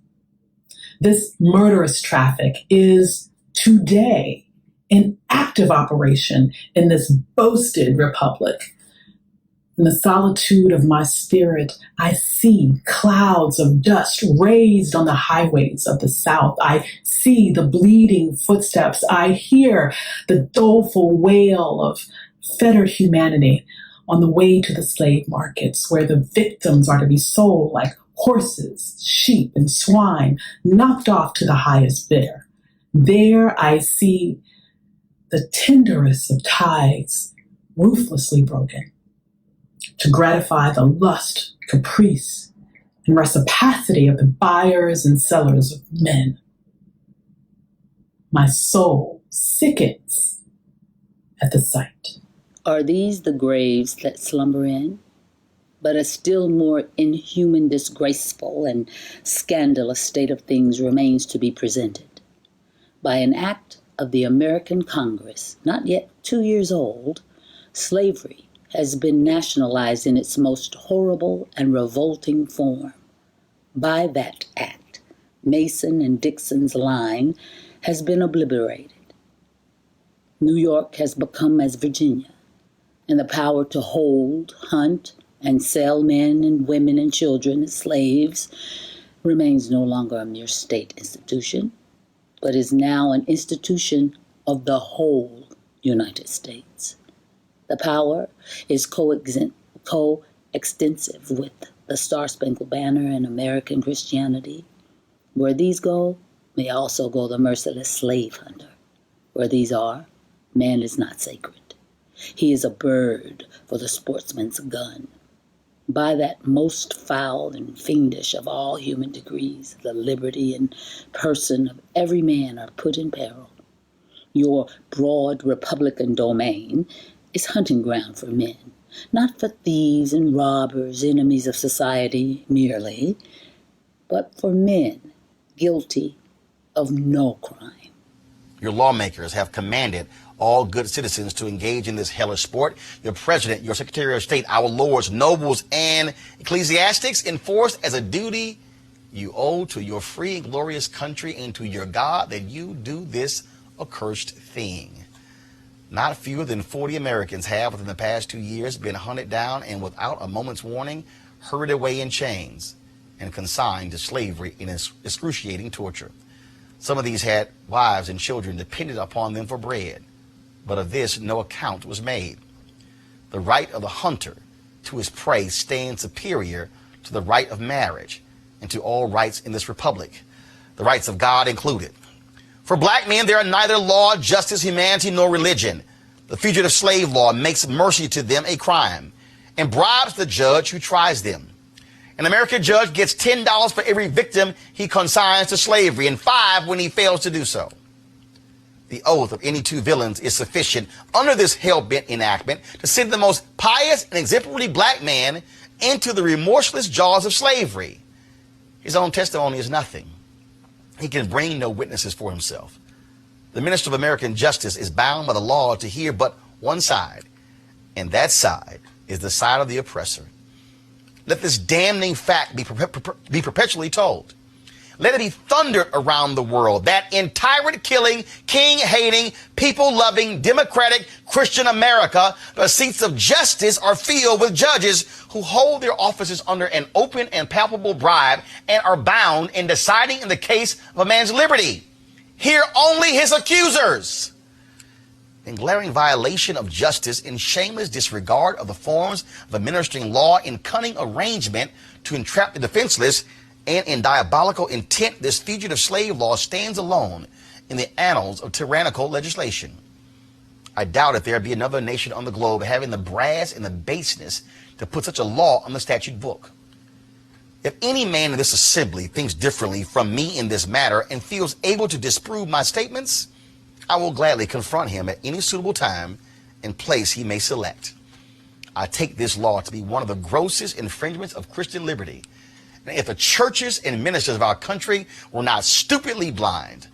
this murderous traffic is today an active operation in this boasted republic. In the solitude of my spirit, I see clouds of dust raised on the highways of the South. I see the bleeding footsteps. I hear the doleful wail of fettered humanity on the way to the slave markets, where the victims are to be sold like horses, sheep, and swine, knocked off to the highest bidder. There I see the tenderest of ties ruthlessly broken to gratify the lust, caprice, and reciprocity of the buyers and sellers of men. My soul sickens at the sight. Are these the graves that slumber in? But a still more inhuman, disgraceful, and scandalous state of things remains to be presented. By an act of the American Congress, not yet 2 years old, slavery has been nationalized in its most horrible and revolting form. By that act, Mason and Dixon's line has been obliterated. New York has become as Virginia, and the power to hold, hunt, and sell men and women and children as slaves remains no longer a mere state institution, but is now an institution of the whole United States. The power is coextensive with the Star-Spangled Banner and American Christianity. Where these go, may also go the merciless slave hunter. Where these are, man is not sacred. He is a bird for the sportsman's gun. By that most foul and fiendish of all human degrees, the liberty and person of every man are put in peril. Your broad Republican domain is hunting ground for men, not for thieves and robbers, enemies of society merely, but for men guilty of no crime. Your lawmakers have commanded all good citizens to engage in this hellish sport. Your president, your secretary of state, our lords, nobles, and ecclesiastics enforce as a duty you owe to your free and glorious country and to your God that you do this accursed thing. Not fewer than 40 Americans have within the past 2 years been hunted down and without a moment's warning hurried away in chains and consigned to slavery in excruciating torture. Some of these had wives and children dependent upon them for bread, but of this no account was made. The right of the hunter to his prey stands superior to the right of marriage and to all rights in this republic, the rights of God included. For black men, there are neither law, justice, humanity, nor religion. The fugitive slave law makes mercy to them a crime and bribes the judge who tries them. An American judge gets $10 for every victim he consigns to slavery and $5 when he fails to do so. The oath of any two villains is sufficient under this hell-bent enactment to send the most pious and exemplary black man into the remorseless jaws of slavery. His own testimony is nothing. He can bring no witnesses for himself. The minister of American justice is bound by the law to hear but one side, and that side is the side of the oppressor. Let this damning fact be perpetually told. Let it be thundered around the world that in tyrant-killing, king-hating, people-loving, democratic, Christian America, the seats of justice are filled with judges who hold their offices under an open and palpable bribe and are bound in deciding in the case of a man's liberty. Hear only his accusers. In glaring violation of justice, in shameless disregard of the forms of administering law, in cunning arrangement to entrap the defenseless, and in diabolical intent, this fugitive slave law stands alone in the annals of tyrannical legislation. I doubt if there be another nation on the globe having the brass and the baseness to put such a law on the statute book. If any man in this assembly thinks differently from me in this matter and feels able to disprove my statements, I will gladly confront him at any suitable time and place he may select. I take this law to be one of the grossest infringements of Christian liberty. And if the churches and ministers of our country were not stupidly blind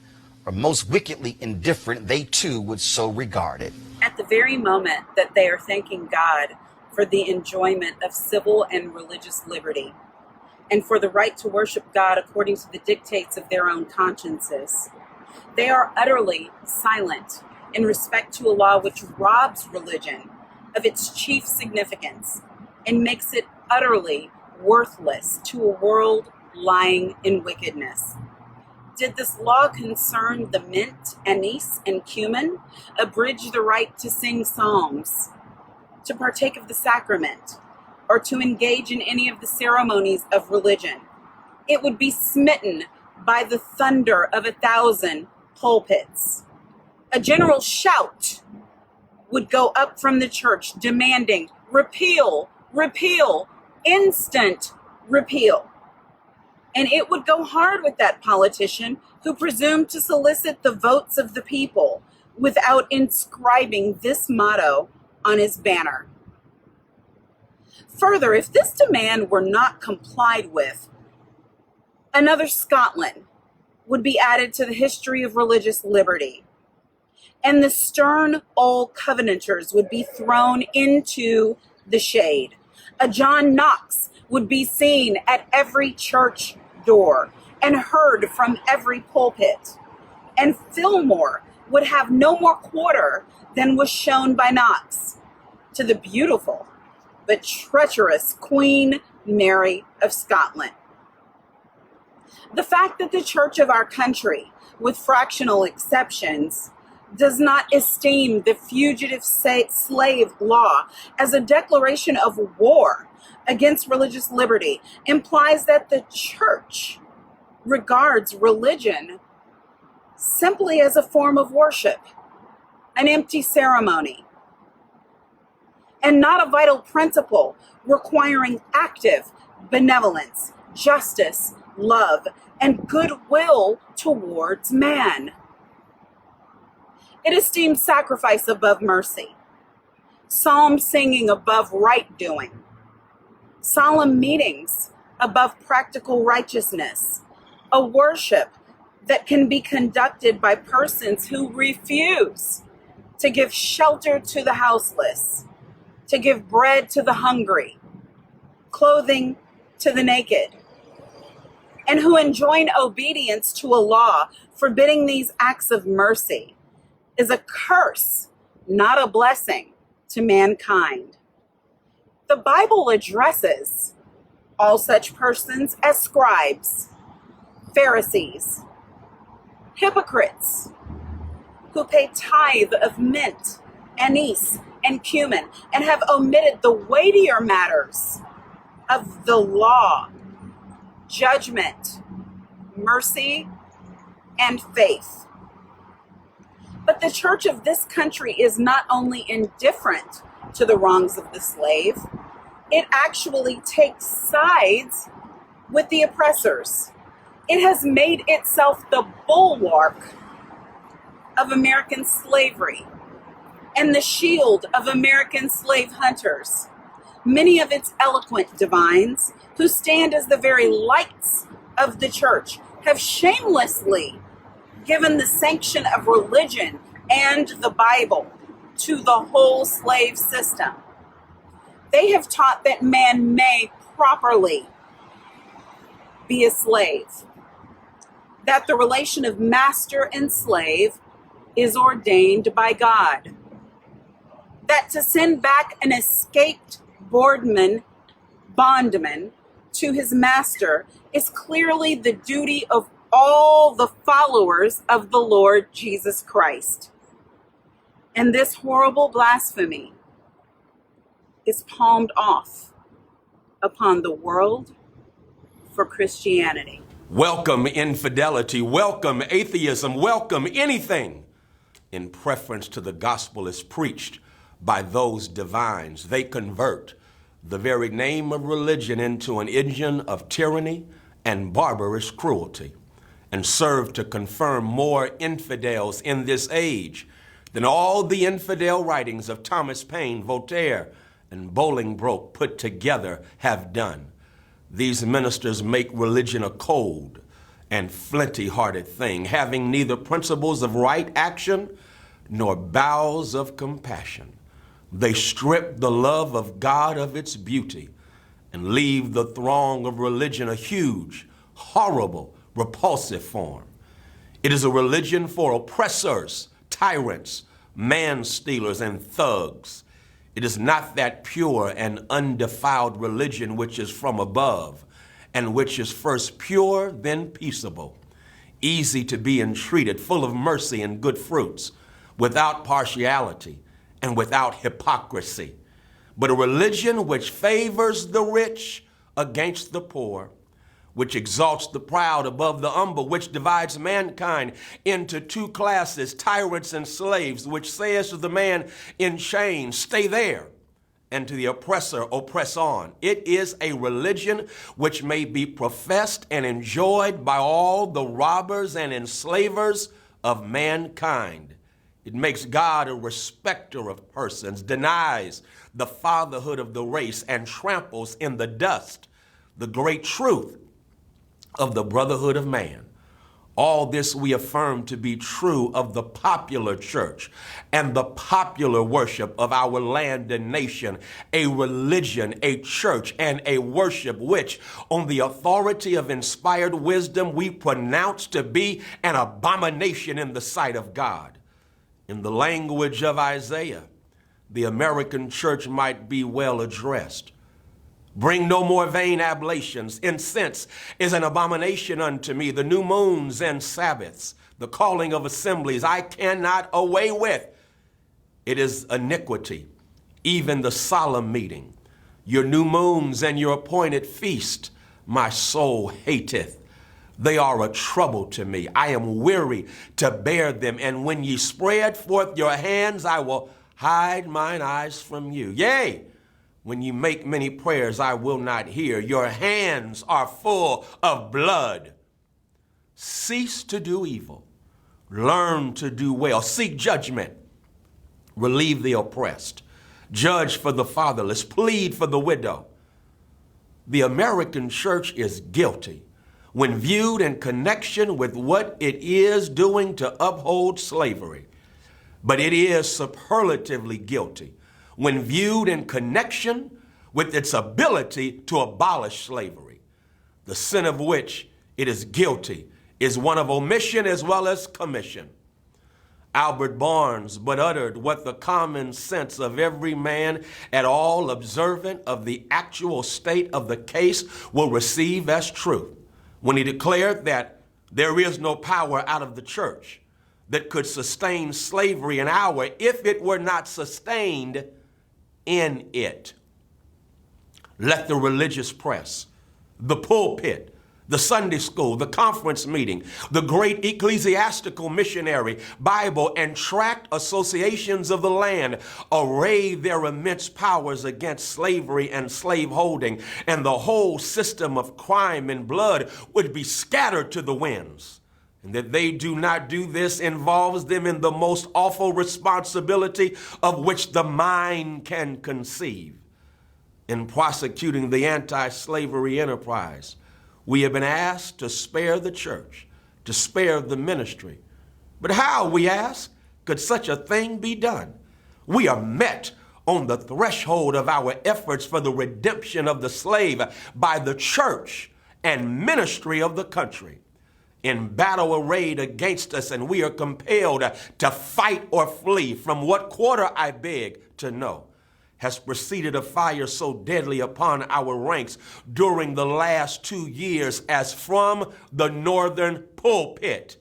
or most wickedly indifferent, they too would so regard it. at the very moment that they are thanking God for the enjoyment of civil and religious liberty, and for the right to worship God according to the dictates of their own consciences, they are utterly silent in respect to a law which robs religion of its chief significance and makes it utterly worthless to a world lying in wickedness. Did this law concern the mint, anise, and cumin, abridge the right to sing psalms, to partake of the sacrament, or to engage in any of the ceremonies of religion, it would be smitten by the thunder of 1,000 pulpits. A general shout would go up from the church demanding repeal, repeal, instant repeal. And it would go hard with that politician who presumed to solicit the votes of the people without inscribing this motto on his banner. Further, if this demand were not complied with, another Scotland would be added to the history of religious liberty, and the stern old Covenanters would be thrown into the shade. A John Knox would be seen at every church door and heard from every pulpit, and Fillmore would have no more quarter than was shown by Knox to the beautiful but treacherous Queen Mary of Scotland. The fact that the church of our country, with fractional exceptions, does not esteem the fugitive slave law as a declaration of war against religious liberty implies that the church regards religion simply as a form of worship, an empty ceremony, and not a vital principle requiring active benevolence, justice, love, and goodwill towards man. It esteems sacrifice above mercy, psalm singing above right doing, solemn meetings above practical righteousness, a worship that can be conducted by persons who refuse to give shelter to the houseless, to give bread to the hungry, clothing to the naked, and who enjoin obedience to a law forbidding these acts of mercy is a curse, not a blessing, to mankind. The Bible addresses all such persons as scribes, Pharisees, hypocrites, who pay tithe of mint, anise, and cumin, and have omitted the weightier matters of the law, judgment, mercy, and faith. But the church of this country is not only indifferent to the wrongs of the slave, it actually takes sides with the oppressors. It has made itself the bulwark of American slavery and the shield of American slave hunters. Many of its eloquent divines, who stand as the very lights of the church, have shamelessly given the sanction of religion and the Bible to the whole slave system. They have taught that man may properly be a slave, that the relation of master and slave is ordained by God, that to send back an escaped bondman to his master is clearly the duty of all the followers of the Lord Jesus Christ. And this horrible blasphemy is palmed off upon the world for Christianity. Welcome infidelity, welcome atheism, welcome anything in preference to the gospel is preached by those divines. They convert the very name of religion into an engine of tyranny and barbarous cruelty, and serve to confirm more infidels in this age than all the infidel writings of Thomas Paine, Voltaire, and Bolingbroke put together have done. These ministers make religion a cold and flinty-hearted thing, having neither principles of right action nor bowels of compassion. They strip the love of God of its beauty and leave the throng of religion a huge, horrible, repulsive form. It is a religion for oppressors, tyrants, man-stealers, and thugs. It is not that pure and undefiled religion which is from above, and which is first pure, then peaceable, easy to be entreated, full of mercy and good fruits, without partiality and without hypocrisy, but a religion which favors the rich against the poor, which exalts the proud above the humble, which divides mankind into two classes, tyrants and slaves, which says to the man in chains, stay there, and to the oppressor, oppress on. It is a religion which may be professed and enjoyed by all the robbers and enslavers of mankind. It makes God a respecter of persons, denies the fatherhood of the race, and tramples in the dust the great truth of the brotherhood of man. All this we affirm to be true of the popular church and the popular worship of our land and nation, a religion, a church, and a worship which, on the authority of inspired wisdom, we pronounce to be an abomination in the sight of God. In the language of Isaiah, the American church might be well addressed. Bring no more vain ablations. Incense is an abomination unto me. The new moons and Sabbaths, the calling of assemblies, I cannot away with. It is iniquity, even the solemn meeting. Your new moons and your appointed feast, my soul hateth. They are a trouble to me. I am weary to bear them. And when ye spread forth your hands, I will hide mine eyes from you. Yea, when you make many prayers, I will not hear. Your hands are full of blood. Cease to do evil. Learn to do well. Seek judgment. Relieve the oppressed. Judge for the fatherless. Plead for the widow. The American church is guilty when viewed in connection with what it is doing to uphold slavery. But it is superlatively guilty when viewed in connection with its ability to abolish slavery. The sin of which it is guilty is one of omission as well as commission. Albert Barnes but uttered what the common sense of every man at all observant of the actual state of the case will receive as truth when he declared that there is no power out of the church that could sustain slavery an hour if it were not sustained in it. Let the religious press, the pulpit, the Sunday school, the conference meeting, the great ecclesiastical missionary, Bible, and tract associations of the land array their immense powers against slavery and slaveholding, and the whole system of crime and blood would be scattered to the winds. And that they do not do this involves them in the most awful responsibility of which the mind can conceive. In prosecuting the anti-slavery enterprise, we have been asked to spare the church, to spare the ministry. But how, we ask, could such a thing be done? We are met on the threshold of our efforts for the redemption of the slave by the church and ministry of the country in battle arrayed against us, and we are compelled to fight or flee. From what quarter, I beg to know, has proceeded a fire so deadly upon our ranks during the last 2 years as from the northern pulpit?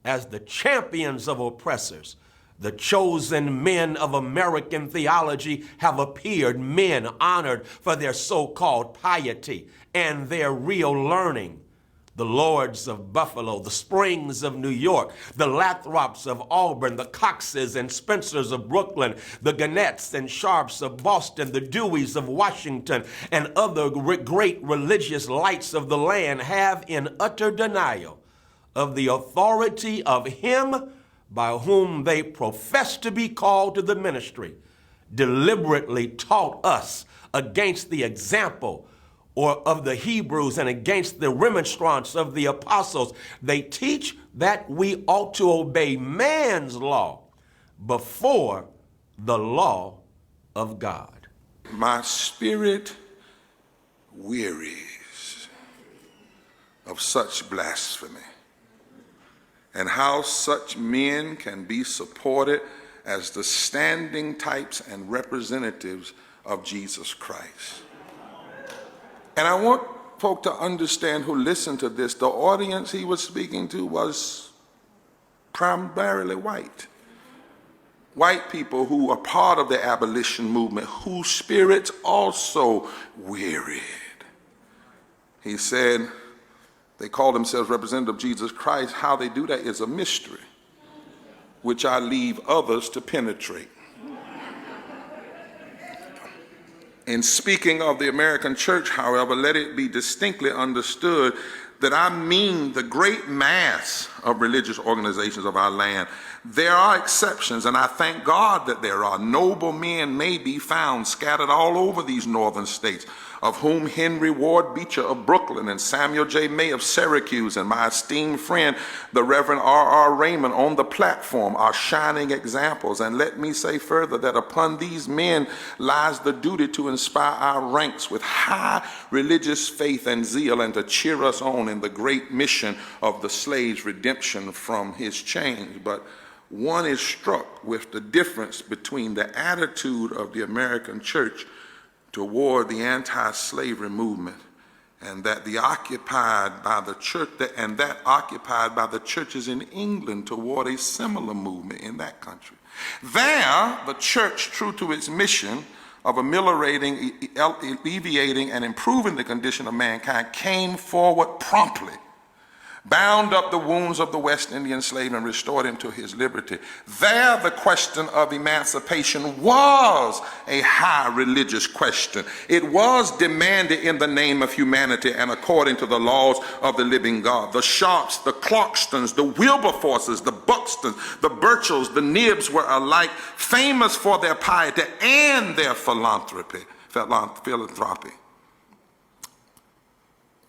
As the champions of oppressors, the chosen men of American theology have appeared, men honored for their so-called piety and their real learning. The Lords of Buffalo, the Springs of New York, the Lathrops of Auburn, the Coxes and Spencers of Brooklyn, the Gannett's and Sharps of Boston, the Deweys of Washington, and other great religious lights of the land have, in utter denial of the authority of him by whom they profess to be called to the ministry, deliberately taught us against the example or of the Hebrews and against the remonstrance of the apostles. They teach that we ought to obey man's law before the law of God. My spirit wearies of such blasphemy, and how such men can be supported as the standing types and representatives of Jesus Christ. And I want folk to understand who listen to this, the audience he was speaking to was primarily white. White people who are part of the abolition movement, whose spirits also wearied. He said they call themselves representative of Jesus Christ. How they do that is a mystery, which I leave others to penetrate. In speaking of the American church, however, let it be distinctly understood that I mean the great mass of religious organizations of our land. There are exceptions, and I thank God that there are. Noble men may be found scattered all over these northern states, of whom Henry Ward Beecher of Brooklyn and Samuel J. May of Syracuse and my esteemed friend, the Reverend R.R. Raymond on the platform are shining examples. And let me say further that upon these men lies the duty to inspire our ranks with high religious faith and zeal and to cheer us on in the great mission of the slave's redemption from his chains. But one is struck with the difference between the attitude of the American church toward the anti-slavery movement and that occupied by the church, and that occupied by the churches in England toward a similar movement in that country. There, the church, true to its mission of ameliorating, alleviating, and improving the condition of mankind, came forward promptly, bound up the wounds of the West Indian slave and restored him to his liberty. There, the question of emancipation was a high religious question. It was demanded in the name of humanity and according to the laws of the living God. The Sharps, the Clarkstons, the Wilberforces, the Buxtons, the Burchells, the Nibbs were alike famous for their piety and their philanthropy.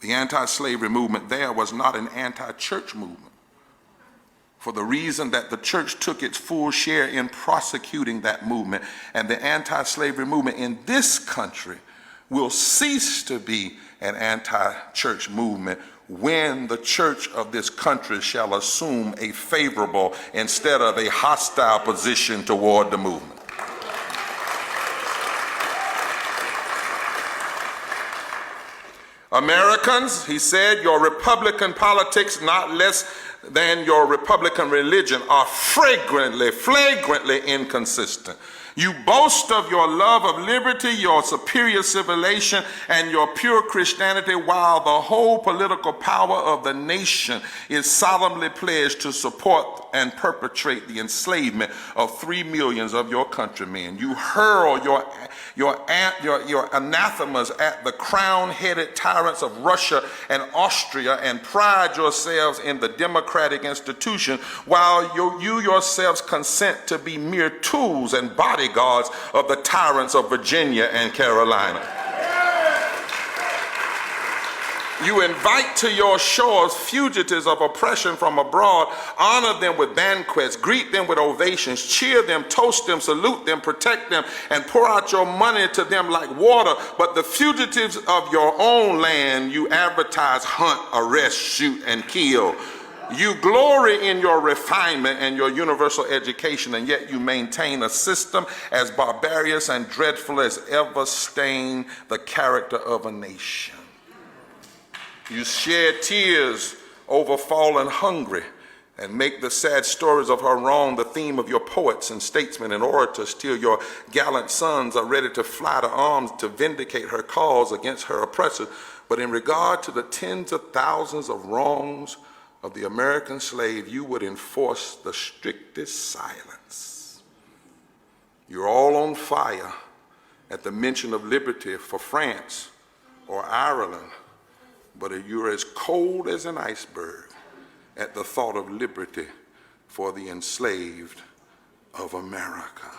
The anti-slavery movement there was not an anti-church movement, for the reason that the church took its full share in prosecuting that movement, and the anti-slavery movement in this country will cease to be an anti-church movement when the church of this country shall assume a favorable instead of a hostile position toward the movement. Americans, he said, your Republican politics, not less than your Republican religion, are flagrantly inconsistent. You boast of your love of liberty, your superior civilization, and your pure Christianity, while the whole political power of the nation is solemnly pledged to support and perpetrate the enslavement of 3 million of your countrymen. You hurl your anathemas at the crown-headed tyrants of Russia and Austria and pride yourselves in the democratic institution, while you yourselves consent to be mere tools and bodyguards of the tyrants of Virginia and Carolina. You invite to your shores fugitives of oppression from abroad, honor them with banquets, greet them with ovations, cheer them, toast them, salute them, protect them, and pour out your money to them like water. But the fugitives of your own land you advertise, hunt, arrest, shoot, and kill. You glory in your refinement and your universal education, and yet you maintain a system as barbarous and dreadful as ever stained the character of a nation. You shed tears over fallen hungry and make the sad stories of her wrong the theme of your poets and statesmen and orators till your gallant sons are ready to fly to arms to vindicate her cause against her oppressors. But in regard to the tens of thousands of wrongs of the American slave, you would enforce the strictest silence. You're all on fire at the mention of liberty for France or Ireland, but you're as cold as an iceberg at the thought of liberty for the enslaved of America.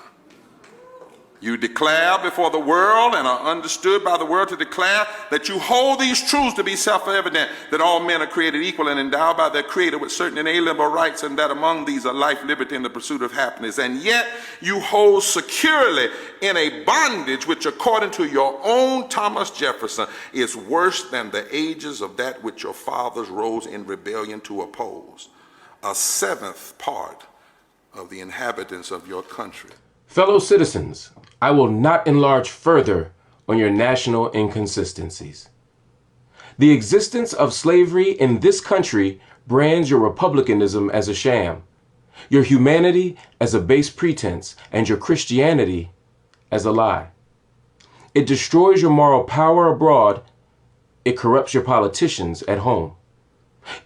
You declare before the world and are understood by the world to declare that you hold these truths to be self-evident, that all men are created equal and endowed by their Creator with certain inalienable rights, and that among these are life, liberty, and the pursuit of happiness. And yet you hold securely in a bondage which, according to your own Thomas Jefferson, is worse than the ages of that which your fathers rose in rebellion to oppose. A seventh part of the inhabitants of your country. Fellow citizens, I will not enlarge further on your national inconsistencies. The existence of slavery in this country brands your republicanism as a sham, your humanity as a base pretense, and your Christianity as a lie. It destroys your moral power abroad. It corrupts your politicians at home.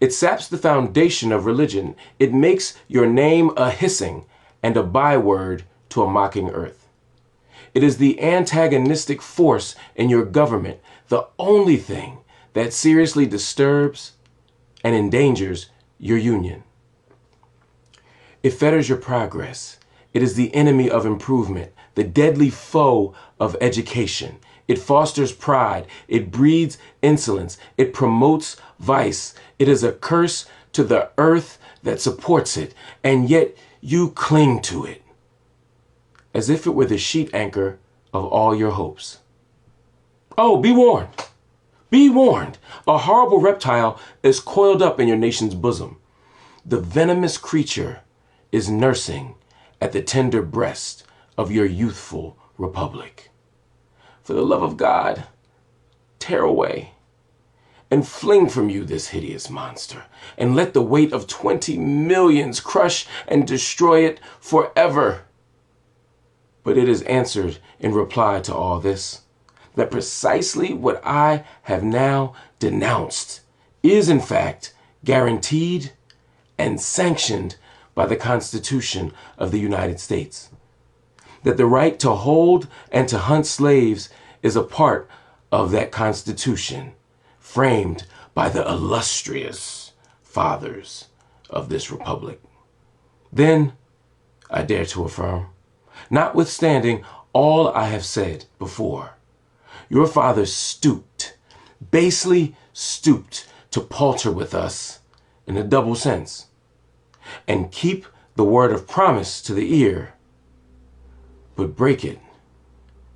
It saps the foundation of religion. It makes your name a hissing and a byword to a mocking earth. It is the antagonistic force in your government, the only thing that seriously disturbs and endangers your union. It fetters your progress. It is the enemy of improvement, the deadly foe of education. It fosters pride. It breeds insolence. It promotes vice. It is a curse to the earth that supports it, and yet you cling to it as if it were the sheet anchor of all your hopes. Oh, be warned. Be warned. A horrible reptile is coiled up in your nation's bosom. The venomous creature is nursing at the tender breast of your youthful republic. For the love of God, tear away and fling from you this hideous monster, and let the weight of 20 millions crush and destroy it forever. But it is answered in reply to all this, that precisely what I have now denounced is in fact guaranteed and sanctioned by the Constitution of the United States. That the right to hold and to hunt slaves is a part of that Constitution, framed by the illustrious fathers of this republic. Then, I dare to affirm, notwithstanding all I have said before, your fathers stooped, basely stooped to palter with us in a double sense, and keep the word of promise to the ear, but break it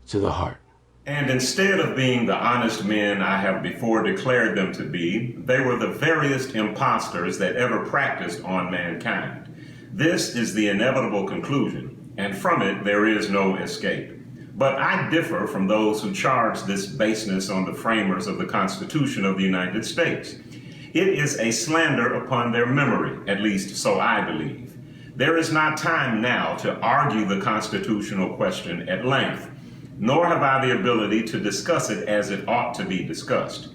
to the heart. And instead of being the honest men I have before declared them to be, they were the veriest impostors that ever practiced on mankind. This is the inevitable conclusion, and from it there is no escape. But I differ from those who charge this baseness on the framers of the Constitution of the United States. It is a slander upon their memory, at least so I believe. There is not time now to argue the constitutional question at length, nor have I the ability to discuss it as it ought to be discussed.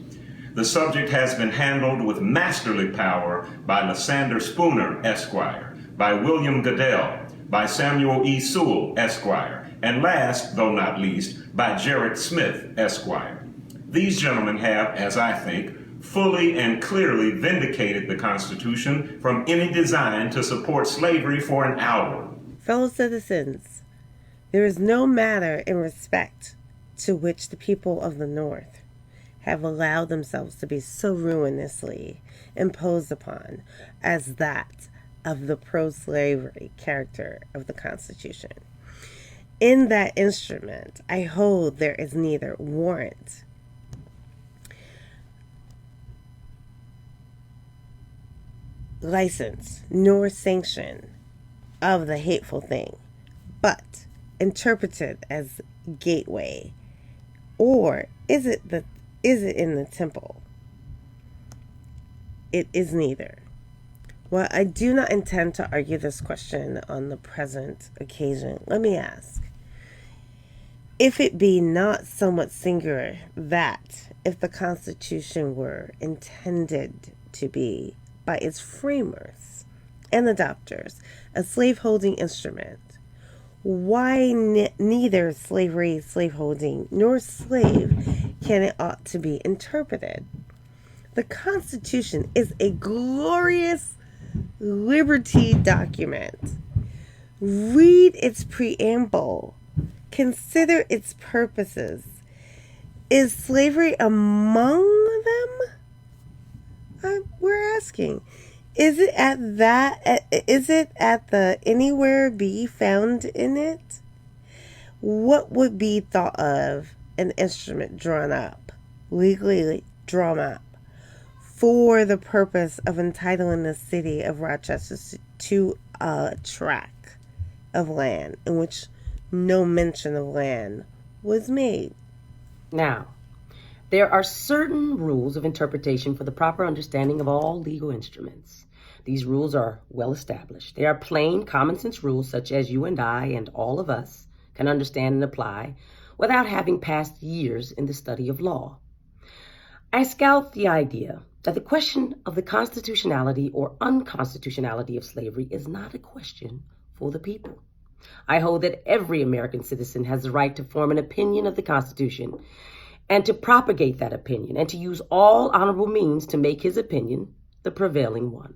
The subject has been handled with masterly power by Lysander Spooner, Esquire, by William Goodell, by Samuel E. Sewell, Esquire, and last, though not least, by Gerrit Smith, Esquire. These gentlemen have, as I think, fully and clearly vindicated the Constitution from any design to support slavery for an hour. Fellow citizens, there is no matter in respect to which the people of the North have allowed themselves to be so ruinously imposed upon as that of the pro-slavery character of the Constitution. In that instrument, I hold there is neither warrant license nor sanction of the hateful thing, but interpreted as gateway, or is it in the temple? It is neither. Well, I do not intend to argue this question on the present occasion. Let me ask, if it be not somewhat singular that if the Constitution were intended to be by its framers and adopters a slaveholding instrument, why neither slavery, slaveholding, nor slave can it ought to be interpreted? The Constitution is a glorious liberty document. Read its preamble. consider its purposes. Is slavery among them? We're asking. Is it at the anywhere be found in it? What would be thought of an instrument drawn up, legally drawn up, for the purpose of entitling the city of Rochester to a tract of land in which no mention of land was made? Now, there are certain rules of interpretation for the proper understanding of all legal instruments. These rules are well established. They are plain, common sense rules such as you and I and all of us can understand and apply without having passed years in the study of law. I scout the idea that the question of the constitutionality or unconstitutionality of slavery is not a question for the people. I hold that every American citizen has the right to form an opinion of the Constitution and to propagate that opinion and to use all honorable means to make his opinion the prevailing one.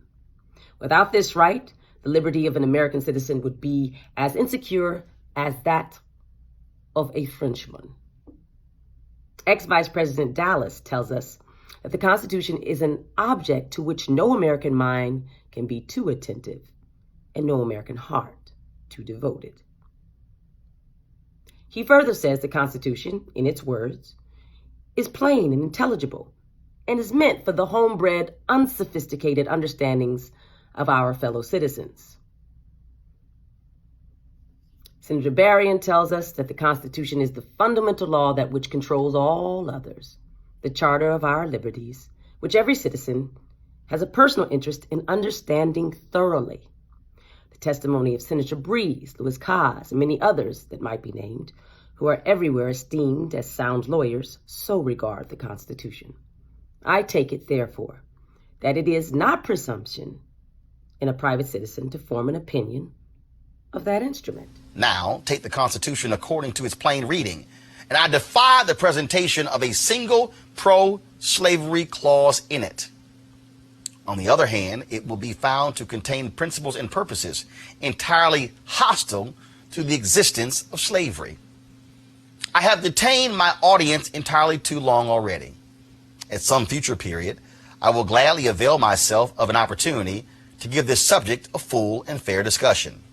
Without this right, the liberty of an American citizen would be as insecure as that of a Frenchman. Ex-Vice President Dallas tells us that the Constitution is an object to which no American mind can be too attentive and no American heart too devoted. He further says the Constitution, in its words, is plain and intelligible and is meant for the homebred, unsophisticated understandings of our fellow citizens. Senator Bryant tells us that the Constitution is the fundamental law that which controls all others, the charter of our liberties, which every citizen has a personal interest in understanding thoroughly. The testimony of Senator Bree, Louis Caz, and many others that might be named, who are everywhere esteemed as sound lawyers, so regard the Constitution. I take it, therefore, that it is not presumption in a private citizen to form an opinion of that instrument. Now, take the Constitution according to its plain reading, and I defy the presentation of a single pro-slavery clause in it. On the other hand, it will be found to contain principles and purposes entirely hostile to the existence of slavery. I have detained my audience entirely too long already. At some future period, I will gladly avail myself of an opportunity to give this subject a full and fair discussion.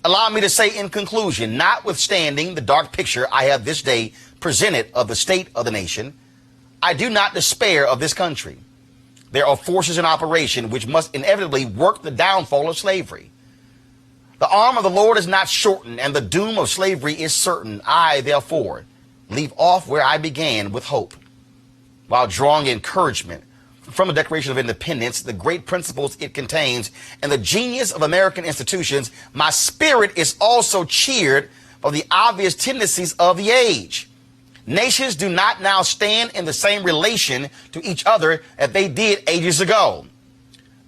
Allow me to say in conclusion, notwithstanding the dark picture I have this day presented of the state of the nation, I do not despair of this country. There are forces in operation which must inevitably work the downfall of slavery. The arm of the Lord is not shortened, and the doom of slavery is certain. I, therefore, leave off where I began with hope, while drawing encouragement from the Declaration of Independence, the great principles it contains, and the genius of American institutions. My spirit is also cheered by the obvious tendencies of the age. Nations do not now stand in the same relation to each other as they did ages ago.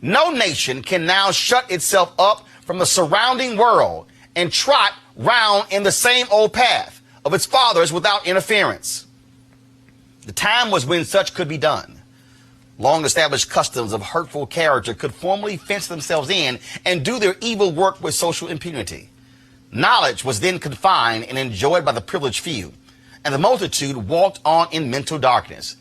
No nation can now shut itself up from the surrounding world and trot round in the same old path of its fathers without interference. The time was when such could be done. Long-established customs of hurtful character could formally fence themselves in and do their evil work with social impunity. Knowledge was then confined and enjoyed by the privileged few, and the multitude walked on in mental darkness.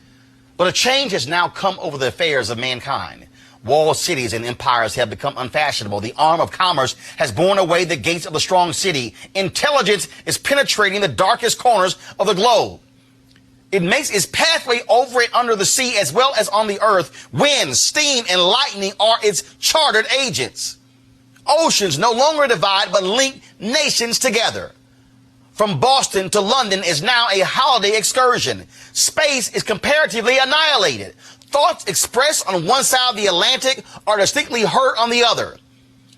But a change has now come over the affairs of mankind. Walled cities and empires have become unfashionable. The arm of commerce has borne away the gates of the strong city. Intelligence is penetrating the darkest corners of the globe. It makes its pathway over and under the sea as well as on the earth. Wind, steam, and lightning are its chartered agents. Oceans no longer divide but link nations together. From Boston to London is now a holiday excursion. Space is comparatively annihilated. Thoughts expressed on one side of the Atlantic are distinctly heard on the other.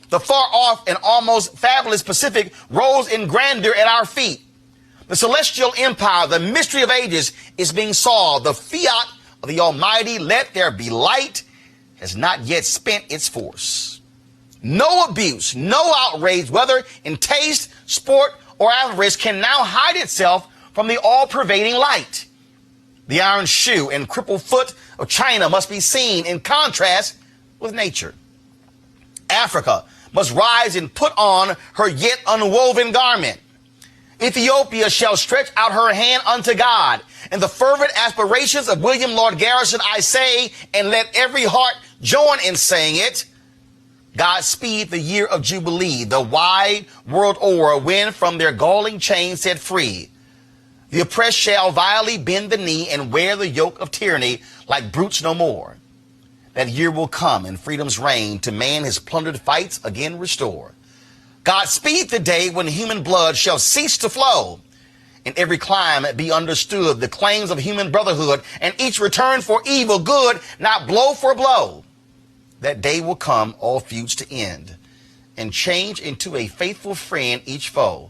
The far-off and almost fabulous Pacific rose in grandeur at our feet. The celestial empire, the mystery of ages, is being solved. The fiat of the Almighty, let there be light, has not yet spent its force. No abuse, no outrage, whether in taste, sport, or avarice, can now hide itself from the all-pervading light. The iron shoe and crippled foot of China must be seen in contrast with nature. Africa must rise and put on her yet unwoven garment. Ethiopia shall stretch out her hand unto God. And the fervent aspirations of William Lord Garrison I say, and let every heart join in saying it. God speed the year of Jubilee, the wide world o'er, when from their galling chains set free. The oppressed shall vilely bend the knee and wear the yoke of tyranny like brutes no more. That year will come and freedom's reign to man his plundered fights again restore. God speed the day when human blood shall cease to flow. In every clime be understood the claims of human brotherhood, and each return for evil good, not blow for blow. That day will come, all feuds to end, and change into a faithful friend each foe.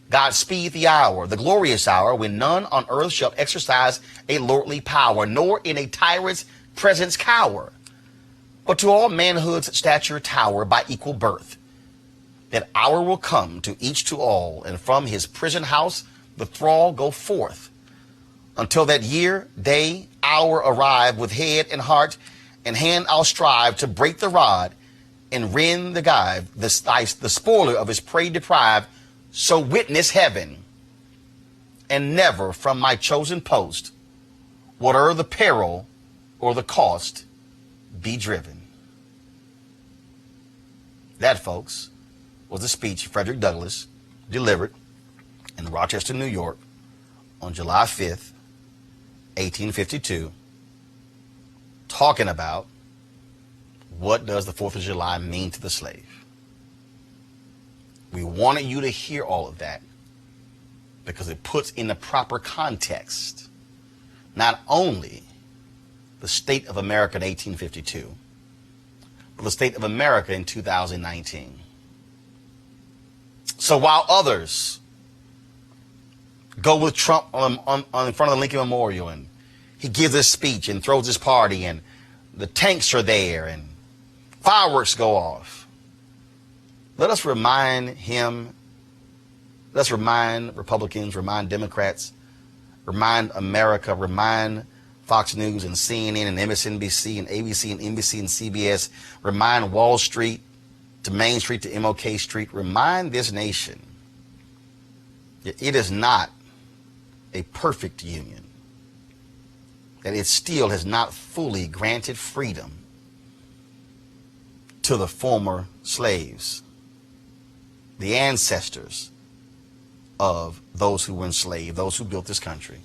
God speed the hour, the glorious hour, when none on earth shall exercise a lordly power, nor in a tyrant's presence cower, but to all manhood's stature tower by equal birth. That hour will come to each to all, and from his prison house the thrall go forth. Until that year, day, hour arrive, with head and heart and hand I'll strive to break the rod and rend the guide, the spoiler of his prey deprived. So witness heaven, and never from my chosen post, whate'er the peril or the cost, be driven. That, folks, was a speech Frederick Douglass delivered in Rochester, New York on July 5th, 1852, talking about what does the 4th of July mean to the slave. We wanted you to hear all of that because it puts in the proper context not only the state of America in 1852, but the state of America in 2019. So while others go with Trump on in front of the Lincoln Memorial, and he gives his speech and throws his party, and the tanks are there and fireworks go off, let us remind him, let's remind Republicans, remind Democrats, remind America, remind Fox News and CNN and MSNBC and ABC and NBC and CBS, remind Wall Street to Main Street to MLK Street, remind this nation that it is not a perfect union, that it still has not fully granted freedom to the former slaves, the ancestors of those who were enslaved, those who built this country.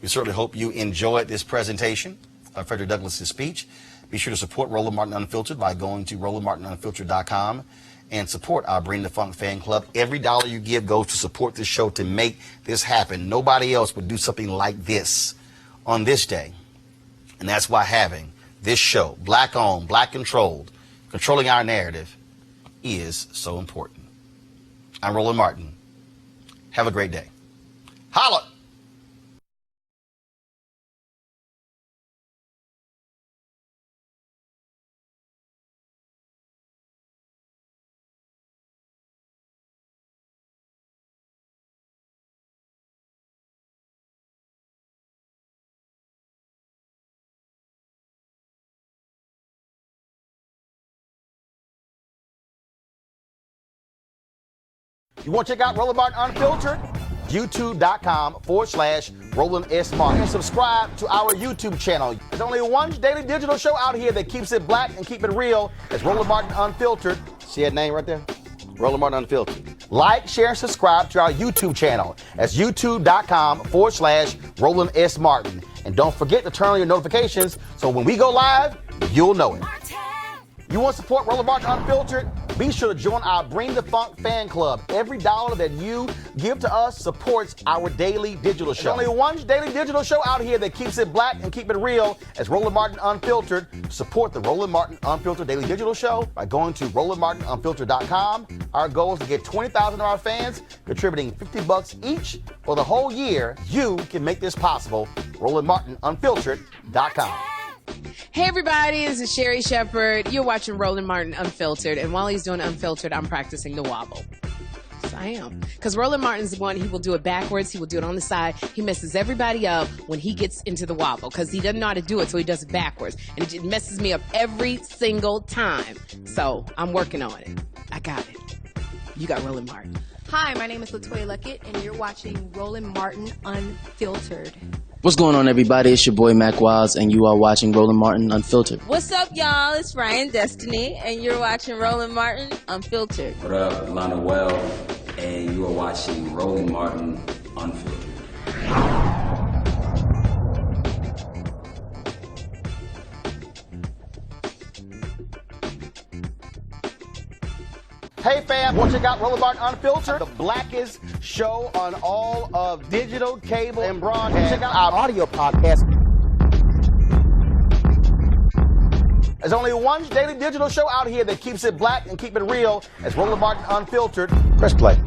We certainly hope you enjoyed this presentation of Frederick Douglass's speech. Be sure to support Roland Martin Unfiltered by going to RolandMartinUnfiltered.com and support our Bring the Funk fan club. Every dollar you give goes to support this show to make this happen. Nobody else would do something like this on this day. And that's why having this show, black owned, black controlled, controlling our narrative, is so important. I'm Roland Martin. Have a great day. Holla! You want to check out Roland Martin Unfiltered? YouTube.com/Roland S. Martin. And subscribe to our YouTube channel. There's only one daily digital show out here that keeps it black and keep it real. It's Roland Martin Unfiltered. See that name right there? Roland Martin Unfiltered. Like, share, and subscribe to our YouTube channel. That's YouTube.com/Roland S. Martin. And don't forget to turn on your notifications so when we go live, you'll know it. You want to support Roland Martin Unfiltered? Be sure to join our Bring the Funk fan club. Every dollar that you give to us supports our daily digital show. There's only one daily digital show out here that keeps it black and keep it real. It's Roland Martin Unfiltered. Support the Roland Martin Unfiltered daily digital show by going to RolandMartinUnfiltered.com. Our goal is to get 20,000 of our fans contributing $50 each for the whole year. You can make this possible. RolandMartinUnfiltered.com. Hey everybody, this is Sherry Shepherd. You're watching Roland Martin Unfiltered, and while he's doing Unfiltered, I'm practicing the wobble. Yes, I am. Because Roland Martin's the one, he will do it backwards, he will do it on the side. He messes everybody up when he gets into the wobble, because he doesn't know how to do it, so he does it backwards. And it messes me up every single time. So I'm working on it. I got it. You got Roland Martin. Hi, my name is LaToya Luckett, and you're watching Roland Martin Unfiltered. What's going on, everybody? It's your boy Mac Wiles, and you are watching Roland Martin Unfiltered. What's up, y'all? It's Ryan Destiny, and you're watching Roland Martin Unfiltered. What up, Lana Well, and you are watching Roland Martin Unfiltered. Hey fam, want to check out Roland Martin Unfiltered, the blackest show on all of digital, cable, and broadcast. Check out our audio podcast. There's only one daily digital show out here that keeps it black and keep it real. It's Roland Martin Unfiltered. Press play.